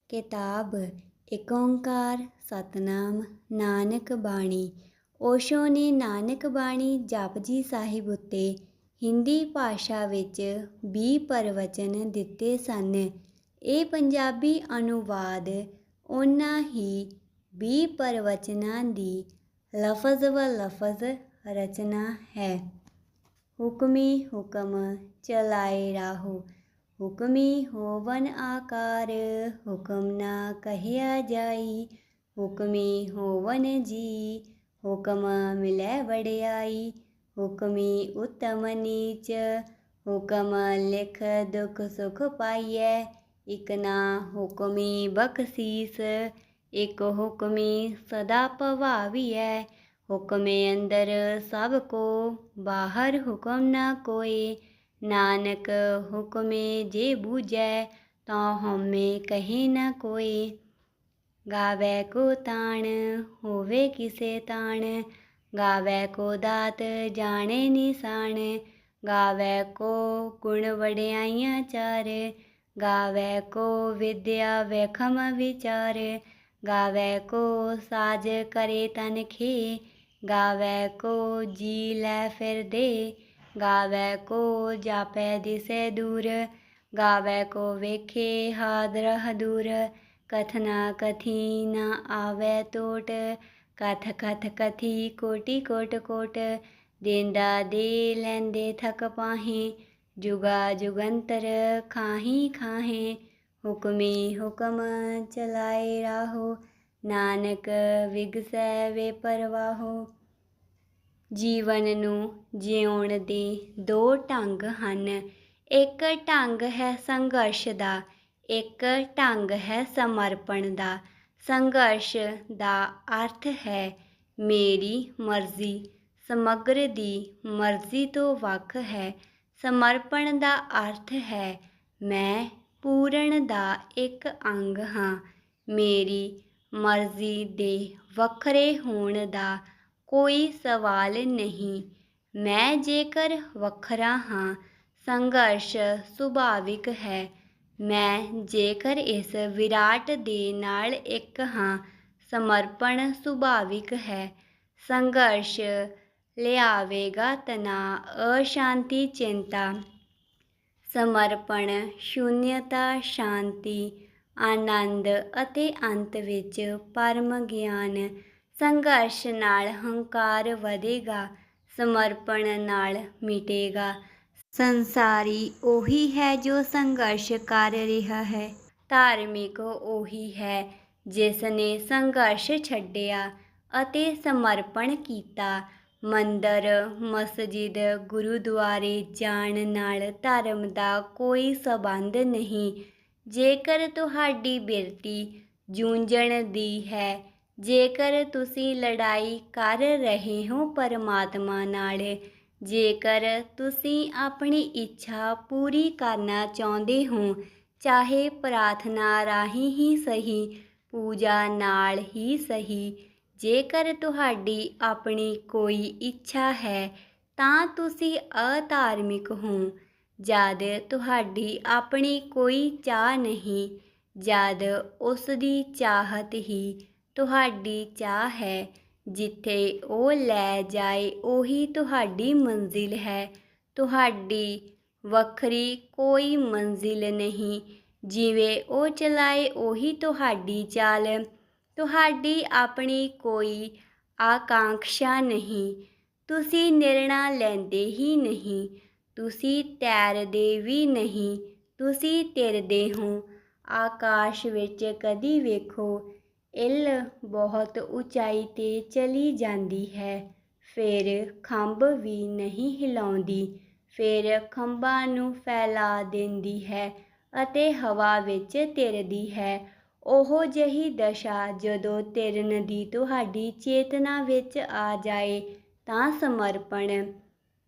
किताब एक ओंकार सतनाम नानक बाणी। ओशो ने नानक बाणी जपजी साहिब उत्ते हिंदी भाषा विच 20 प्रवचन दिते सन। ਇਹ ਪੰਜਾਬੀ ਅਨੁਵਾਦ ਉਹਨਾਂ ਹੀ 20 ਪ੍ਰਵਚਨਾਂ ਦੀ ਲਫ਼ਜ਼ ਬ ਲਫ਼ਜ਼ ਰਚਨਾ ਹੈ। ਹੁਕਮੀ ਹੁਕਮ ਚਲਾਏ ਰਾਹੋ, ਹੁਕਮੀ ਹੋਵਨ ਆਕਾਰ, ਹੁਕਮ ਨਾ ਕਹਿਆ ਜਾਈ, ਹੁਕਮੀ ਹੋਵਨ ਜੀ, ਹੁਕਮ ਮਿਲੈ ਵਡਿਆਈ, ਹੁਕਮੀ ਉਤਮ ਨੀਚ, ਹੁਕਮ ਲਿਖ ਦੁਖ ਸੁਖ ਪਾਈਐ, ਇਕ ਨਾ ਹੁਕਮੀ ਬਖਸੀਸ, ਇਕ ਹੁਕਮੀ ਸਦਾ ਭਵਾਵੀਐ, ਹੁਕਮੇ ਅੰਦਰ ਸਭ ਕੋ, ਬਾਹਰ ਹੁਕਮ ਨਾ ਕੋਏ, ਨਾਨਕ ਹੁਕਮੇ ਜੇ ਬੂਝੈ, ਤਾਂ ਹਉਮੈ ਕਹੇ ਨਾ ਕੋਏ। ਗਾਵੈ ਕੋ ਤਾਣ ਹੋਵੇ ਕਿਸੇ ਤਾਣ, ਗਾਵੈ ਕੋ ਦਾਤ ਜਾਣੇ ਨਿਸ਼ਾਨ, ਗਾਵੈ ਕੋ ਗੁਣ ਵਡਿਆਈਆਂ ਚਾਰ, ਗਾਵੈ ਕੋ ਵਿਦਿਆ ਵੇਖਮ ਵਿਚਾਰ, ਗਾਵੈ ਕੋ ਸਾਜ ਕਰੇ ਤਨ ਖੇ, ਗਾਵੈ ਕੋ ਜੀ ਲੈ ਫਿਰਦੇ, ਗਾਵੈ ਕੋ ਜਾਪੈ ਦਿਸੈ ਦੂਰ, ਗਾਵੈ ਕੋ ਵੇਖੇ ਹਾਦਰਹ ਦੂਰ, ਕਥਨਾ ਕਥੀ ਨਾ ਆਵੈ ਟੋਟ, ਕਥ ਕਥ ਕਥੀ ਕੋਟੀ ਕੋਟ ਕੋਟ, ਦੇਂਦਾ ਦੇ ਲੈਂਦੇ ਥਕ ਪਾਹੇ, ਜੁਗਾ ਜੁਗੰਤਰ ਖਾਹੀ ਖਾਹੇ, ਹੁਕਮੀ ਹੁਕਮ ਚਲਾਏ ਰਾਹੋ, ਨਾਨਕ ਵਿਗਸੈ ਵੇ ਪਰਵਾਹੋ। ਜੀਵਨ ਨੂੰ ਜਿਉਣ ਦੇ ਦੋ ਢੰਗ ਹਨ। ਇੱਕ ਢੰਗ ਹੈ ਸੰਘਰਸ਼ ਦਾ, ਇੱਕ ਢੰਗ ਹੈ ਸਮਰਪਣ ਦਾ। ਸੰਘਰਸ਼ ਦਾ ਅਰਥ ਹੈ ਮੇਰੀ ਮਰਜ਼ੀ ਸਮੱਗਰ ਦੀ ਮਰਜ਼ੀ ਤੋਂ ਵੱਖ ਹੈ। ਸਮਰਪਣ ਦਾ ਅਰਥ ਹੈ ਮੈਂ ਪੂਰਨ ਦਾ ਇੱਕ ਅੰਗ ਹਾਂ। ਮੇਰੀ ਮਰਜ਼ੀ ਦੇ ਵੱਖਰੇ ਹੋਣ ਦਾ ਕੋਈ ਸਵਾਲ ਨਹੀਂ। ਮੈਂ ਜੇਕਰ ਵੱਖਰਾ ਹਾਂ, ਸੰਘਰਸ਼ ਸੁਭਾਵਿਕ ਹੈ। ਮੈਂ ਜੇਕਰ ਇਸ ਵਿਰਾਟ ਦੇ ਨਾਲ ਇੱਕ ਹਾਂ, ਸਮਰਪਣ ਸੁਭਾਵਿਕ ਹੈ। ਸੰਘਰਸ਼ ਲਿਆਵੇਗਾ ਤਣਾਅ, ਅਸ਼ਾਂਤੀ, ਚਿੰਤਾ। ਸਮਰਪਣ ਸ਼ੂਨਯਤਾ, ਸ਼ਾਂਤੀ, ਆਨੰਦ ਅਤੇ ਅੰਤ ਵਿੱਚ ਪਰਮ ਗਿਆਨ। ਸੰਘਰਸ਼ ਨਾਲ ਹੰਕਾਰ ਵਧੇਗਾ, ਸਮਰਪਣ ਨਾਲ ਮਿਟੇਗਾ। ਸੰਸਾਰੀ ਉਹੀ ਹੈ ਜੋ ਸੰਘਰਸ਼ ਕਰ ਰਿਹਾ ਹੈ। ਧਾਰਮਿਕ ਉਹੀ ਹੈ ਜਿਸ ਨੇ ਸੰਘਰਸ਼ ਛੱਡਿਆ ਅਤੇ ਸਮਰਪਣ ਕੀਤਾ। ਮੰਦਰ, ਮਸਜਿਦ, ਗੁਰੂਦੁਆਰੇ ਜਾਣ ਨਾਲ ਧਰਮ ਦਾ ਕੋਈ ਸਬੰਧ ਨਹੀਂ। ਜੇਕਰ ਤੁਹਾਡੀ ਬਿਰਤੀ ਜੂਝਣ ਦੀ ਹੈ, ਜੇਕਰ ਤੁਸੀਂ ਲੜਾਈ ਕਰ ਰਹੇ ਹੋ ਪਰਮਾਤਮਾ ਨਾਲ, ਜੇਕਰ ਤੁਸੀਂ ਆਪਣੀ ਇੱਛਾ ਪੂਰੀ ਕਰਨਾ ਚਾਹੁੰਦੇ ਹੋ, ਚਾਹੇ ਪ੍ਰਾਰਥਨਾ ਰਾਹੀਂ ਹੀ ਸਹੀ, ਪੂਜਾ ਨਾਲ ਹੀ ਸਹੀ, ਜੇਕਰ ਤੁਹਾਡੀ ਆਪਣੀ ਕੋਈ ਇੱਛਾ ਹੈ ਤਾਂ ਤੁਸੀਂ ਅਧਾਰਮਿਕ ਹੋ। ਜਦ ਤੁਹਾਡੀ ਆਪਣੀ ਕੋਈ ਚਾਹ ਨਹੀਂ, ਜਦ ਉਸ ਦੀ ਚਾਹਤ ਹੀ ਤੁਹਾਡੀ ਚਾਹ ਹੈ, ਜਿੱਥੇ ਉਹ ਲੈ ਜਾਏ ਉਹੀ ਤੁਹਾਡੀ ਮੰਜ਼ਿਲ ਹੈ। ਤੁਹਾਡੀ ਵੱਖਰੀ ਕੋਈ ਮੰਜ਼ਿਲ ਨਹੀਂ। ਜਿਵੇਂ ਉਹ ਚਲਾਏ ਉਹੀ ਤੁਹਾਡੀ ਚਾਲ। ਤੁਹਾਡੀ ਆਪਣੀ ਕੋਈ ਆਕਾਂਖਸ਼ਾ ਨਹੀਂ। ਤੁਸੀਂ ਨਿਰਣਾ ਲੈਂਦੇ ਹੀ ਨਹੀਂ। ਤੁਸੀਂ ਤੈਰਦੇ ਵੀ ਨਹੀਂ, ਤੁਸੀਂ ਤਿਰਦੇ ਹੋ। ਆਕਾਸ਼ ਵਿੱਚ ਕਦੀ ਵੇਖੋ, ਇੱਲ ਬਹੁਤ ਉਚਾਈ 'ਤੇ ਚਲੀ ਜਾਂਦੀ ਹੈ, ਫਿਰ ਖੰਭ ਵੀ ਨਹੀਂ ਹਿਲਾਉਂਦੀ, ਫਿਰ ਖੰਭਾਂ ਨੂੰ ਫੈਲਾ ਦਿੰਦੀ ਹੈ ਅਤੇ ਹਵਾ ਵਿੱਚ ਤਿਰਦੀ ਹੈ। ਉਹੋ ਜਿਹੀ ਦਸ਼ਾ ਜਦੋਂ ਤਿਰਨ ਦੀ ਤੁਹਾਡੀ ਚੇਤਨਾ ਵਿੱਚ ਆ ਜਾਏ ਤਾਂ ਸਮਰਪਣ।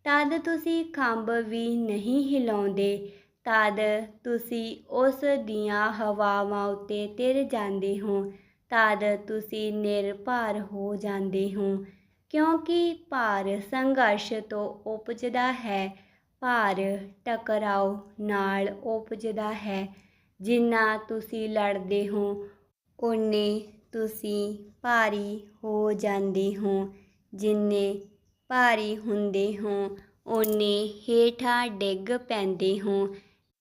ਤਦ ਤੁਸੀਂ ਖੰਭ ਵੀ ਨਹੀਂ ਹਿਲਾਉਂਦੇ, ਤਦ ਤੁਸੀਂ ਉਸ ਦੀਆਂ ਹਵਾਵਾਂ ਉੱਤੇ ਤਿਰ ਜਾਂਦੇ ਹੋ, ਤਦ ਤੁਸੀਂ ਨਿਰਭਰ ਹੋ ਜਾਂਦੇ ਹੋ। ਕਿਉਂਕਿ ਭਾਰ ਸੰਘਰਸ਼ ਤੋਂ ਉਪਜਦਾ ਹੈ, ਭਾਰ ਟਕਰਾਓ ਨਾਲ ਉਪਜਦਾ ਹੈ। ਜਿੰਨਾ ਤੁਸੀਂ ਲੜਦੇ ਹੋ ਓਨੇ ਤੁਸੀਂ ਭਾਰੀ ਹੋ ਜਾਂਦੇ ਹੋ। ਜਿੰਨੇ ਭਾਰੀ ਹੁੰਦੇ ਹੋ ਓਨੇ ਹੇਠਾਂ ਡਿੱਗ ਪੈਂਦੇ ਹੋ।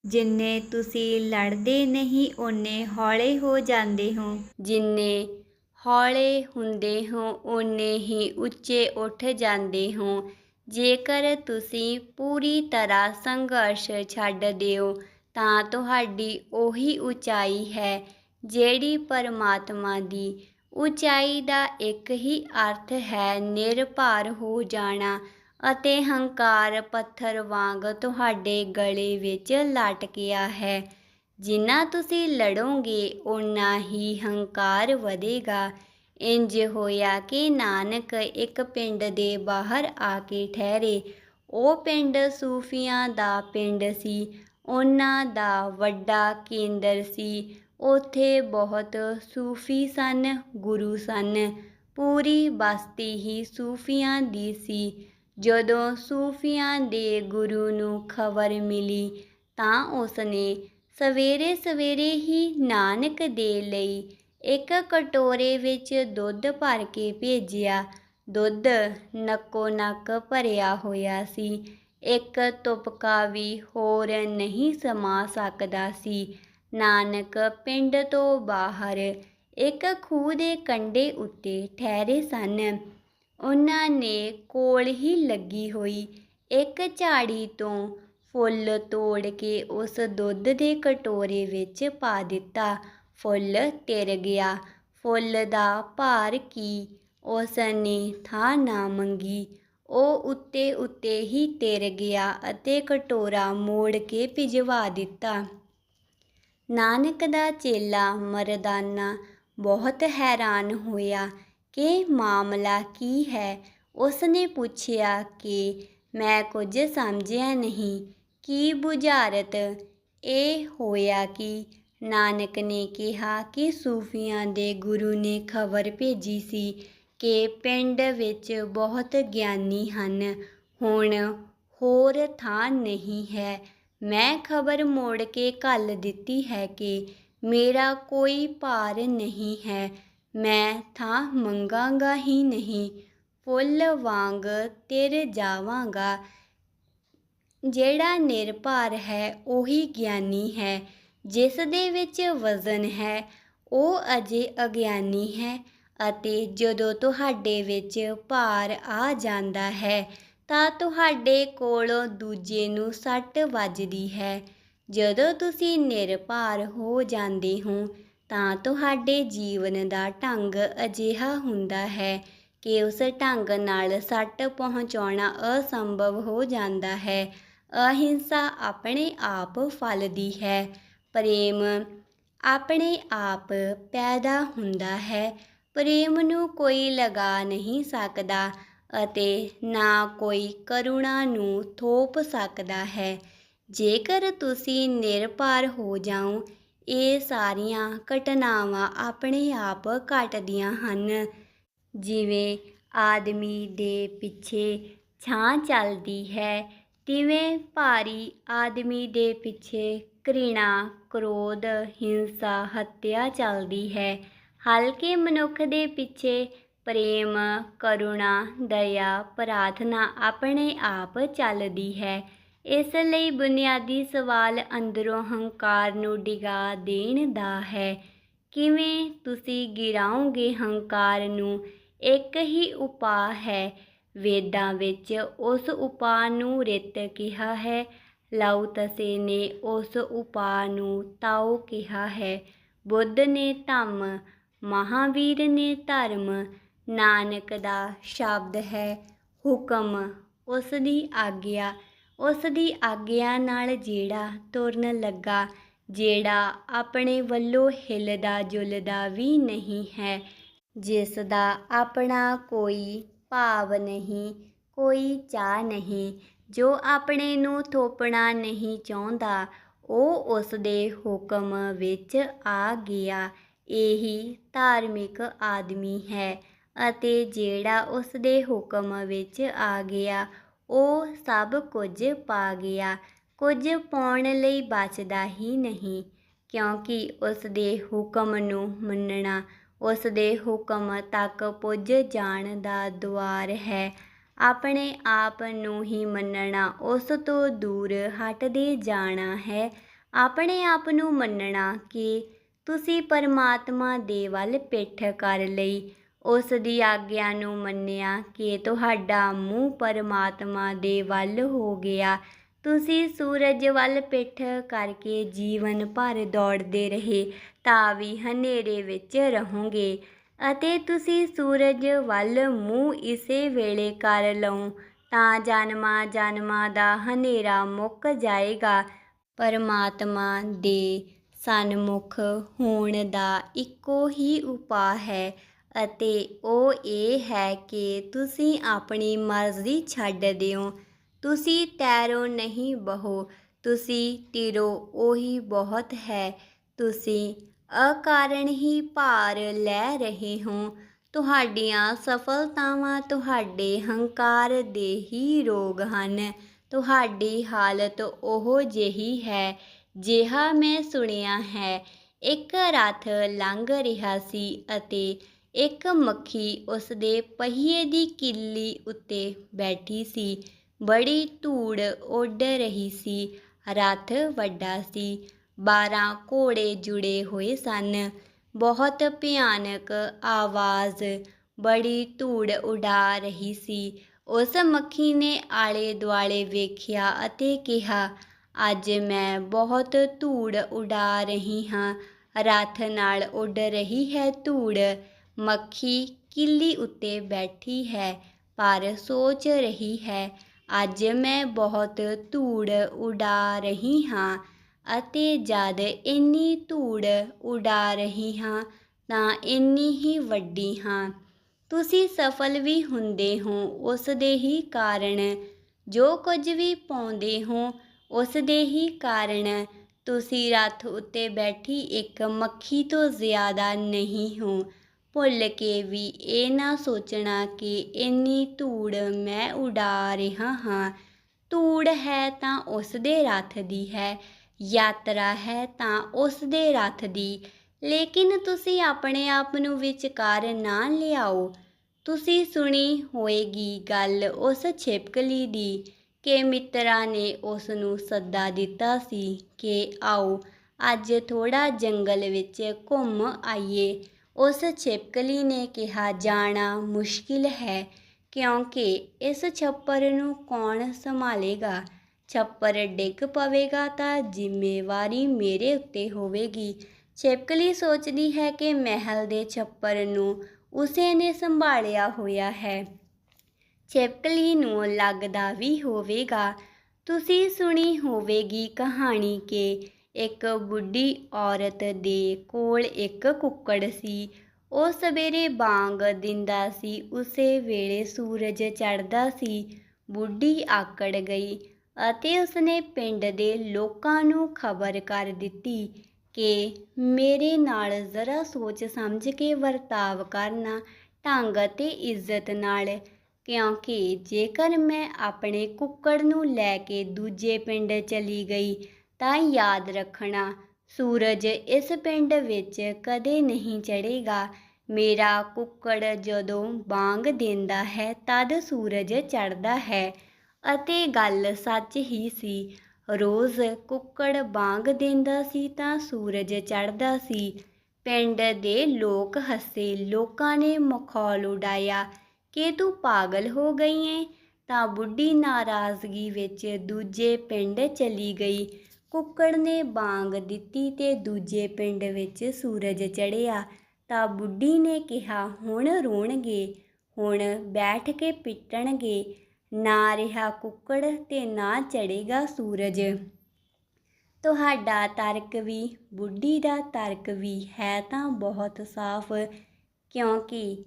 ਜਿੰਨੇ ਤੁਸੀਂ ਲੜਦੇ ਨਹੀਂ ਓਨੇ ਹੌਲੇ ਹੋ ਜਾਂਦੇ ਹੋ। ਜਿੰਨੇ ਹੌਲੇ ਹੁੰਦੇ ਹੋ ਓਨੇ ਹੀ ਉੱਚੇ ਉੱਠ ਜਾਂਦੇ ਹੋ। ਜੇਕਰ ਤੁਸੀਂ ਪੂਰੀ ਤਰ੍ਹਾਂ ਸੰਘਰਸ਼ ਛੱਡ ਦਿਓ ਤਾਂ ਤੁਹਾਡੀ ਉਹੀ ਉਚਾਈ ਹੈ ਜਿਹੜੀ ਪਰਮਾਤਮਾ ਦੀ ਉਚਾਈ ਦਾ ਇੱਕ ਹੀ ਅਰਥ ਹੈ ਨਿਰਭਰ ਹੋ ਜਾਣਾ ਅਤੇ ਹੰਕਾਰ ਪੱਥਰ ਵਾਂਗ ਤੁਹਾਡੇ ਗਲੇ ਵਿੱਚ ਲਟਕਿਆ ਹੈ। ਜਿੰਨਾ ਤੁਸੀਂ ਲੜੋਗੇ ਓਨਾ ਹੀ ਹੰਕਾਰ ਵਧੇਗਾ। ਇੰਜ ਹੋਇਆ ਕਿ ਨਾਨਕ ਇੱਕ ਪਿੰਡ ਦੇ ਬਾਹਰ ਆ ਕੇ ਠਹਿਰੇ। ਉਹ ਪਿੰਡ ਸੂਫੀਆਂ ਦਾ ਪਿੰਡ ਸੀ। ਉਹਨਾਂ ਦਾ ਵੱਡਾ ਕੇਂਦਰ ਸੀ। ਉੱਥੇ ਬਹੁਤ ਸੂਫੀ ਸਨ, ਗੁਰੂ ਸਨ। ਪੂਰੀ ਬਸਤੀ ਹੀ ਸੂਫੀਆਂ ਦੀ ਸੀ। ਜਦੋਂ ਸੂਫੀਆਂ ਦੇ ਗੁਰੂ ਨੂੰ ਖਬਰ ਮਿਲੀ ਤਾਂ ਉਸਨੇ ਸਵੇਰੇ ਸਵੇਰੇ ਹੀ ਨਾਨਕ ਦੇ ਲਈ ਇੱਕ ਕਟੋਰੇ ਵਿੱਚ ਦੁੱਧ ਭਰ ਕੇ ਭੇਜਿਆ। ਦੁੱਧ ਨੱਕੋ ਨੱਕ ਭਰਿਆ ਹੋਇਆ ਸੀ। ਇੱਕ ਤੁਪਕਾ ਵੀ ਹੋਰ ਨਹੀਂ ਸਮਾ ਸਕਦਾ ਸੀ। ਨਾਨਕ ਪਿੰਡ ਤੋਂ ਬਾਹਰ ਇੱਕ ਖੂਹ ਦੇ ਕੰਢੇ ਉੱਤੇ ਠਹਿਰੇ ਸਨ। ਉਹਨਾਂ ਨੇ ਕੋਲ ਹੀ ਲੱਗੀ ਹੋਈ ਇੱਕ ਝਾੜੀ ਤੋਂ ਫੁੱਲ ਤੋੜ ਕੇ ਉਸ ਦੁੱਧ ਦੇ ਕਟੋਰੇ ਵਿੱਚ ਪਾ ਦਿੱਤਾ। ਫੁੱਲ ਤਿਰ ਗਿਆ। ਫੁੱਲ ਦਾ ਭਾਰ ਕੀ, ਉਸ ਨੇ ਥਾਂ ਨਾ ਮੰਗੀ। ਉਹ ਉੱਤੇ ਉੱਤੇ ਹੀ ਤਿਰ ਗਿਆ ਅਤੇ ਕਟੋਰਾ ਮੋੜ ਕੇ ਭਿਜਵਾ ਦਿੱਤਾ। ਨਾਨਕ ਦਾ ਚੇਲਾ ਮਰਦਾਨਾ ਬਹੁਤ ਹੈਰਾਨ ਹੋਇਆ ਕਿ ਮਾਮਲਾ ਕੀ ਹੈ। ਉਸਨੇ ਪੁੱਛਿਆ ਕਿ ਮੈਂ ਕੁਝ ਸਮਝਿਆ ਨਹੀਂ, ਕੀ ਬੁਝਾਰਤ? ਇਹ ਹੋਇਆ ਕਿ ਨਾਨਕ ਨੇ ਕਿਹਾ ਕਿ ਸੂਫੀਆਂ ਦੇ ਗੁਰੂ ਨੇ ਖਬਰ ਭੇਜੀ ਸੀ ਕਿ ਪਿੰਡ ਵਿੱਚ ਬਹੁਤ ਗਿਆਨੀ ਹਨ। ਹੁਣ ਹੋਰ ਥਾਂ ਨਹੀਂ ਹੈ। ਮੈਂ ਖਬਰ ਮੋੜ ਕੇ ਘੱਲ ਦਿੱਤੀ ਹੈ ਕਿ ਮੇਰਾ ਕੋਈ ਭਾਰ ਨਹੀਂ ਹੈ। ਮੈਂ ਥਾਂ ਮੰਗਾਂਗਾ ਹੀ ਨਹੀਂ, ਫੁੱਲ ਵਾਂਗ ਤਿਰ ਜਾਵਾਂਗਾ। ਜਿਹੜਾ ਨਿਰਭਰ ਹੈ ਉਹੀ ਗਿਆਨੀ ਹੈ। ਜਿਸ ਦੇ ਵਿੱਚ ਵਜ਼ਨ ਹੈ ਉਹ ਅਜੇ ਅਗਿਆਨੀ ਹੈ। ਅਤੇ ਜਦੋਂ ਤੁਹਾਡੇ ਵਿੱਚ ਭਾਰ ਆ ਜਾਂਦਾ ਹੈ ਤਾਂ ਤੁਹਾਡੇ ਕੋਲੋਂ ਦੂਜੇ ਨੂੰ ਸੱਟ ਵੱਜਦੀ ਹੈ। ਜਦੋਂ ਤੁਸੀਂ ਨਿਰਭਰ ਹੋ ਜਾਂਦੇ ਹੋ ਤਾਂ ਤੁਹਾਡੇ ਜੀਵਨ ਦਾ ਢੰਗ ਅਜਿਹਾ ਹੁੰਦਾ ਹੈ ਕਿ ਉਸ ਢੰਗ ਨਾਲ ਸੱਟ ਪਹੁੰਚਾਉਣਾ ਅਸੰਭਵ ਹੋ ਜਾਂਦਾ ਹੈ। ਅਹਿੰਸਾ ਆਪਣੇ ਆਪ ਫਲਦੀ ਹੈ। ਪ੍ਰੇਮ ਆਪਣੇ ਆਪ ਪੈਦਾ ਹੁੰਦਾ ਹੈ। ਪ੍ਰੇਮ ਨੂੰ ਕੋਈ ਲਗਾ ਨਹੀਂ ਸਕਦਾ ਅਤੇ ਨਾ ਕੋਈ ਕਰੁਣਾ ਨੂੰ ਥੋਪ ਸਕਦਾ ਹੈ। ਜੇਕਰ ਤੁਸੀਂ ਨਿਰਭਰ ਹੋ ਜਾਓ ਇਹ ਸਾਰੀਆਂ ਘਟਨਾਵਾਂ ਆਪਣੇ ਆਪ ਘਟਦੀਆਂ ਹਨ। ਜਿਵੇਂ ਆਦਮੀ ਦੇ ਪਿੱਛੇ ਛਾਂ ਚੱਲਦੀ ਹੈ ਤਿਵੇਂ ਭਾਰੀ ਆਦਮੀ ਦੇ ਪਿੱਛੇ ਘ੍ਰਿਣਾ, ਕ੍ਰੋਧ, ਹਿੰਸਾ, ਹੱਤਿਆ ਚੱਲਦੀ ਹੈ। ਹਲਕੇ ਮਨੁੱਖ ਦੇ ਪਿੱਛੇ ਪ੍ਰੇਮ, ਕਰੁਣਾ, ਦਇਆ, ਪ੍ਰਾਰਥਨਾ ਆਪਣੇ ਆਪ ਚੱਲਦੀ ਹੈ। ਇਸ ਲਈ ਬੁਨਿਆਦੀ ਸਵਾਲ ਅੰਦਰੋਂ ਹੰਕਾਰ ਨੂੰ ਡਿਗਾ ਦੇਣ ਦਾ ਹੈ। ਕਿਵੇਂ ਤੁਸੀਂ ਗਿਰਾਓਗੇ ਹੰਕਾਰ ਨੂੰ? ਇੱਕ ਹੀ ਉਪਾਅ ਹੈ। ਵੇਦਾਂ ਵਿੱਚ ਉਸ ਉਪਾਅ ਨੂੰ ਰਿਤ ਕਿਹਾ ਹੈ। ਲਾਓ ਤਸੇ ਨੇ ਉਸ ਉਪਾਅ ਨੂੰ ਤਾਓ ਕਿਹਾ ਹੈ। ਬੁੱਧ ਨੇ ਧੰਮ, ਮਹਾਵੀਰ ਨੇ ਧਰਮ। ਨਾਨਕ ਦਾ ਸ਼ਬਦ ਹੈ ਹੁਕਮ, ਉਸ ਦੀ ਆਗਿਆ। ਉਸ ਦੀ ਆਗਿਆ ਨਾਲ ਜਿਹੜਾ ਤੁਰਨ ਲੱਗਾ, ਜਿਹੜਾ ਆਪਣੇ ਵੱਲੋਂ ਹਿੱਲਦਾ ਜੁਲਦਾ ਵੀ ਨਹੀਂ ਹੈ, ਜਿਸ ਦਾ ਆਪਣਾ ਕੋਈ ਭਾਵ ਨਹੀਂ, ਕੋਈ ਚਾਹ ਨਹੀਂ, ਜੋ ਆਪਣੇ ਨੂੰ ਥੋਪਣਾ ਨਹੀਂ ਚਾਹੁੰਦਾ, ਉਹ ਉਸ ਦੇ ਹੁਕਮ ਵਿੱਚ ਆ ਗਿਆ। ਇਹੀ ਧਾਰਮਿਕ ਆਦਮੀ ਹੈ। ਅਤੇ ਜਿਹੜਾ ਉਸ ਦੇ ਹੁਕਮ ਵਿੱਚ ਆ ਗਿਆ ਉਹ ਸਭ ਕੁਝ ਪਾ ਗਿਆ। ਕੁਝ ਪਾਉਣ ਲਈ ਬਚਦਾ ਹੀ ਨਹੀਂ। ਕਿਉਂਕਿ ਉਸ ਦੇ ਹੁਕਮ ਨੂੰ ਮੰਨਣਾ ਉਸ ਦੇ ਹੁਕਮ ਤੱਕ ਪੁੱਜ ਜਾਣ ਦਾ ਦੁਆਰ ਹੈ। ਆਪਣੇ ਆਪ ਨੂੰ ਹੀ ਮੰਨਣਾ ਉਸ ਤੋਂ ਦੂਰ ਹਟਦੇ ਜਾਣਾ ਹੈ। ਆਪਣੇ ਆਪ ਨੂੰ ਮੰਨਣਾ ਕਿ ਤੁਸੀਂ ਪਰਮਾਤਮਾ ਦੇ ਵੱਲ ਪਿੱਠ ਕਰ ਲਈ, ਉਸ ਦੀ ਆਗਿਆ ਨੂੰ ਮੰਨਿਆ ਕਿ ਤੁਹਾਡਾ ਮੂੰਹ ਪਰਮਾਤਮਾ ਦੇ ਵੱਲ ਹੋ ਗਿਆ। ਤੁਸੀਂ ਸੂਰਜ ਵੱਲ ਪਿੱਠ ਕਰਕੇ ਜੀਵਨ ਭਰ ਦੌੜਦੇ ਰਹੇ ਤਾਂ ਵੀ ਹਨੇਰੇ ਵਿੱਚ ਰਹੋਗੇ, ਅਤੇ ਤੁਸੀਂ ਸੂਰਜ ਵੱਲ ਮੂੰਹ ਇਸੇ ਵੇਲੇ ਕਰ ਲਓ ਤਾਂ ਜਨਮਾਂ ਜਨਮਾਂ ਦਾ ਹਨੇਰਾ ਮੁੱਕ ਜਾਏਗਾ। ਪਰਮਾਤਮਾ ਦੇ ਸਨਮੁਖ ਹੋਣ ਦਾ ਇੱਕੋ ਹੀ ਉਪਾਅ ਹੈ, ਅਤੇ ਉਹ ਇਹ ਹੈ ਕਿ ਤੁਸੀਂ ਆਪਣੀ ਮਰਜ਼ੀ ਛੱਡ ਦਿਓ। ਤੁਸੀਂ ਤੈਰੋ ਨਹੀਂ ਬਹੋ, ਤੁਸੀਂ ਤਿਰੋ ਉਹੀ ਬਹੁਤ ਹੈ। ਤੁਸੀਂ ਅਕਾਰਨ ਹੀ ਭਾਰ ਲੈ ਰਹੇ ਹੋ। ਤੁਹਾਡੀਆਂ ਸਫਲਤਾਵਾਂ ਤੁਹਾਡੇ ਹੰਕਾਰ ਦੇ ਹੀ ਰੋਗ ਹਨ। ਤੁਹਾਡੀ ਹਾਲਤ ਉਹ ਜਿਹੀ ਹੈ ਜਿਹਾ ਮੈਂ ਸੁਣਿਆ ਹੈ। ਇੱਕ ਰੱਥ ਲੰਘ ਰਿਹਾ ਸੀ ਅਤੇ ਇੱਕ ਮੱਖੀ ਉਸ ਦੇ ਪਹੀਏ ਦੀ ਕਿੱਲੀ ਉੱਤੇ ਬੈਠੀ ਸੀ। ਬੜੀ ਧੂੜ ਉੱਡ ਰਹੀ ਸੀ। ਰੱਥ ਵੱਡਾ ਸੀ। 12 ਘੋੜੇ ਜੁੜੇ ਹੋਏ ਸਨ। ਬਹੁਤ ਭਿਆਨਕ ਆਵਾਜ਼ ਬੜੀ ਧੂੜ ਉਡਾ ਰਹੀ ਸੀ। ਉਸ ਮੱਖੀ ਨੇ ਆਲੇ ਦੁਆਲੇ ਵੇਖਿਆ ਅਤੇ ਕਿਹਾ, ਅੱਜ ਮੈਂ ਬਹੁਤ ਧੂੜ ਉਡਾ ਰਹੀ ਹਾਂ। ਰੱਥ ਨਾਲ ਉੱਡ ਰਹੀ ਹੈ ਧੂੜ। ਮੱਖੀ ਕਿੱਲੀ ਉੱਤੇ ਬੈਠੀ ਹੈ ਪਰ ਸੋਚ ਰਹੀ ਹੈ, ਅੱਜ ਮੈਂ ਬਹੁਤ ਧੂੜ ਉਡਾ ਰਹੀ ਹਾਂ, ਅਤੇ ਜਦ ਇੰਨੀ ਧੂੜ ਉਡਾ ਰਹੀ ਹਾਂ ਤਾਂ ਇੰਨੀ ਹੀ ਵੱਡੀ ਹਾਂ। ਤੁਸੀਂ ਸਫਲ ਵੀ ਹੁੰਦੇ ਹੋ ਉਸ ਦੇ ਹੀ ਕਾਰਨ। ਜੋ ਕੁਝ ਵੀ ਪਾਉਂਦੇ ਹੋ ਉਸ ਦੇ ਹੀ ਕਾਰਨ। ਤੁਸੀਂ ਰੱਥ ਉੱਤੇ ਬੈਠੀ ਇੱਕ ਮੱਖੀ ਤੋਂ ਜ਼ਿਆਦਾ ਨਹੀਂ ਹੋ। ਭੁੱਲ ਕੇ ਵੀ ਇਹ ਨਾ ਸੋਚਣਾ ਕਿ ਇੰਨੀ ਧੂੜ ਮੈਂ ਉਡਾ ਰਿਹਾ ਹਾਂ। ਧੂੜ ਹੈ ਤਾਂ ਉਸ ਦੇ ਰੱਥ ਦੀ ਹੈ, ਯਾਤਰਾ ਹੈ ਤਾਂ ਉਸ ਦੇ ਰੱਥ ਦੀ, ਲੇਕਿਨ ਤੁਸੀਂ ਆਪਣੇ ਆਪ ਨੂੰ ਵਿਚਕਾਰ ਨਾ ਲਿਆਓ। ਤੁਸੀਂ ਸੁਣੀ ਹੋਏਗੀ ਗੱਲ ਉਸ ਛਿਪਕਲੀ ਦੀ ਕਿ ਮਿੱਤਰਾਂ ਨੇ ਉਸ ਨੂੰ ਸੱਦਾ ਦਿੱਤਾ ਸੀ ਕਿ ਆਓ ਅੱਜ ਥੋੜ੍ਹਾ ਜੰਗਲ ਵਿੱਚ ਘੁੰਮ ਆਈਏ। ਉਸ ਛਿਪਕਲੀ ਨੇ ਕਿਹਾ, ਜਾਣਾ ਮੁਸ਼ਕਿਲ ਹੈ, ਕਿਉਂਕਿ ਇਸ ਛੱਪਰ ਨੂੰ ਕੌਣ ਸੰਭਾਲੇਗਾ। ਛੱਪਰ ਡਿੱਗ ਪਵੇਗਾ ਤਾਂ ਜ਼ਿੰਮੇਵਾਰੀ ਮੇਰੇ ਉੱਤੇ ਹੋਵੇਗੀ। ਛਿਪਕਲੀ ਸੋਚਦੀ ਹੈ ਕਿ ਮਹਿਲ ਦੇ ਛੱਪਰ ਨੂੰ ਉਸੇ ਨੇ ਸੰਭਾਲਿਆ ਹੋਇਆ ਹੈ। ਛਿਪਕਲੀ ਨੂੰ ਲੱਗਦਾ ਵੀ ਹੋਵੇਗਾ। ਤੁਸੀਂ ਸੁਣੀ ਹੋਵੇਗੀ ਕਹਾਣੀ ਕਿ ਇੱਕ ਬੁੱਢੀ ਔਰਤ ਦੇ ਕੋਲ ਇੱਕ ਕੁੱਕੜ ਸੀ। ਉਹ ਸਵੇਰੇ ਬਾਂਗ ਦਿੰਦਾ ਸੀ। ਉਸੇ ਵੇਲੇ ਸੂਰਜ ਚੜ੍ਹਦਾ ਸੀ। ਬੁੱਢੀ ਆਕੜ ਗਈ ਅਤੇ ਉਸਨੇ ਪਿੰਡ ਦੇ ਲੋਕਾਂ ਨੂੰ ਖਬਰ ਕਰ ਦਿੱਤੀ ਕਿ ਮੇਰੇ ਨਾਲ ਜ਼ਰਾ ਸੋਚ ਸਮਝ ਕੇ ਵਰਤਾਵ ਕਰਨਾ, ਢੰਗ ਅਤੇ ਇੱਜ਼ਤ ਨਾਲ, ਕਿਉਂਕਿ ਜੇਕਰ ਮੈਂ ਆਪਣੇ ਕੁੱਕੜ ਨੂੰ ਲੈ ਕੇ ਦੂਜੇ ਪਿੰਡ ਚਲੀ ਗਈ ਤਾਂ ਯਾਦ ਰੱਖਣਾ, ਸੂਰਜ ਇਸ ਪਿੰਡ ਵਿੱਚ ਕਦੇ ਨਹੀਂ ਚੜ੍ਹੇਗਾ। ਮੇਰਾ ਕੁੱਕੜ ਜਦੋਂ ਬਾਂਗ ਦਿੰਦਾ ਹੈ ਤਦ ਸੂਰਜ ਚੜ੍ਹਦਾ ਹੈ। ਅਤੇ ਗੱਲ ਸੱਚ ਹੀ ਸੀ। ਰੋਜ਼ ਕੁੱਕੜ ਬਾਂਗ ਦਿੰਦਾ ਸੀ ਤਾਂ ਸੂਰਜ ਚੜ੍ਹਦਾ ਸੀ। ਪਿੰਡ ਦੇ ਲੋਕ ਹੱਸੇ। ਲੋਕਾਂ ਨੇ ਮਖੌਲ ਉਡਾਇਆ ਕਿ ਤੂੰ ਪਾਗਲ ਹੋ ਗਈ ਏਂ। ਤਾਂ ਬੁੱਢੀ ਨਾਰਾਜ਼ਗੀ ਵਿੱਚ ਦੂਜੇ ਪਿੰਡ ਚਲੀ ਗਈ। ਕੁੱਕੜ ਨੇ ਬਾਂਗ ਦਿੱਤੀ ਤੇ ਦੂਜੇ ਪਿੰਡ ਵਿੱਚ ਸੂਰਜ ਚੜ੍ਹਿਆ। ਤਾਂ ਬੁੱਢੀ ਨੇ ਕਿਹਾ, ਹੁਣ ਰੋਣਗੇ, ਹੁਣ ਬੈਠ ਕੇ ਪਿੱਟਣਗੇ। ਨਾ ਰਿਹਾ ਕੁੱਕੜ ਤੇ ਨਾ ਚੜ੍ਹੇਗਾ ਸੂਰਜ। ਤੁਹਾਡਾ ਤਰਕ ਵੀ ਬੁੱਢੀ ਦਾ ਤਰਕ ਵੀ ਹੈ ਤਾਂ ਬਹੁਤ ਸਾਫ਼, ਕਿਉਂਕਿ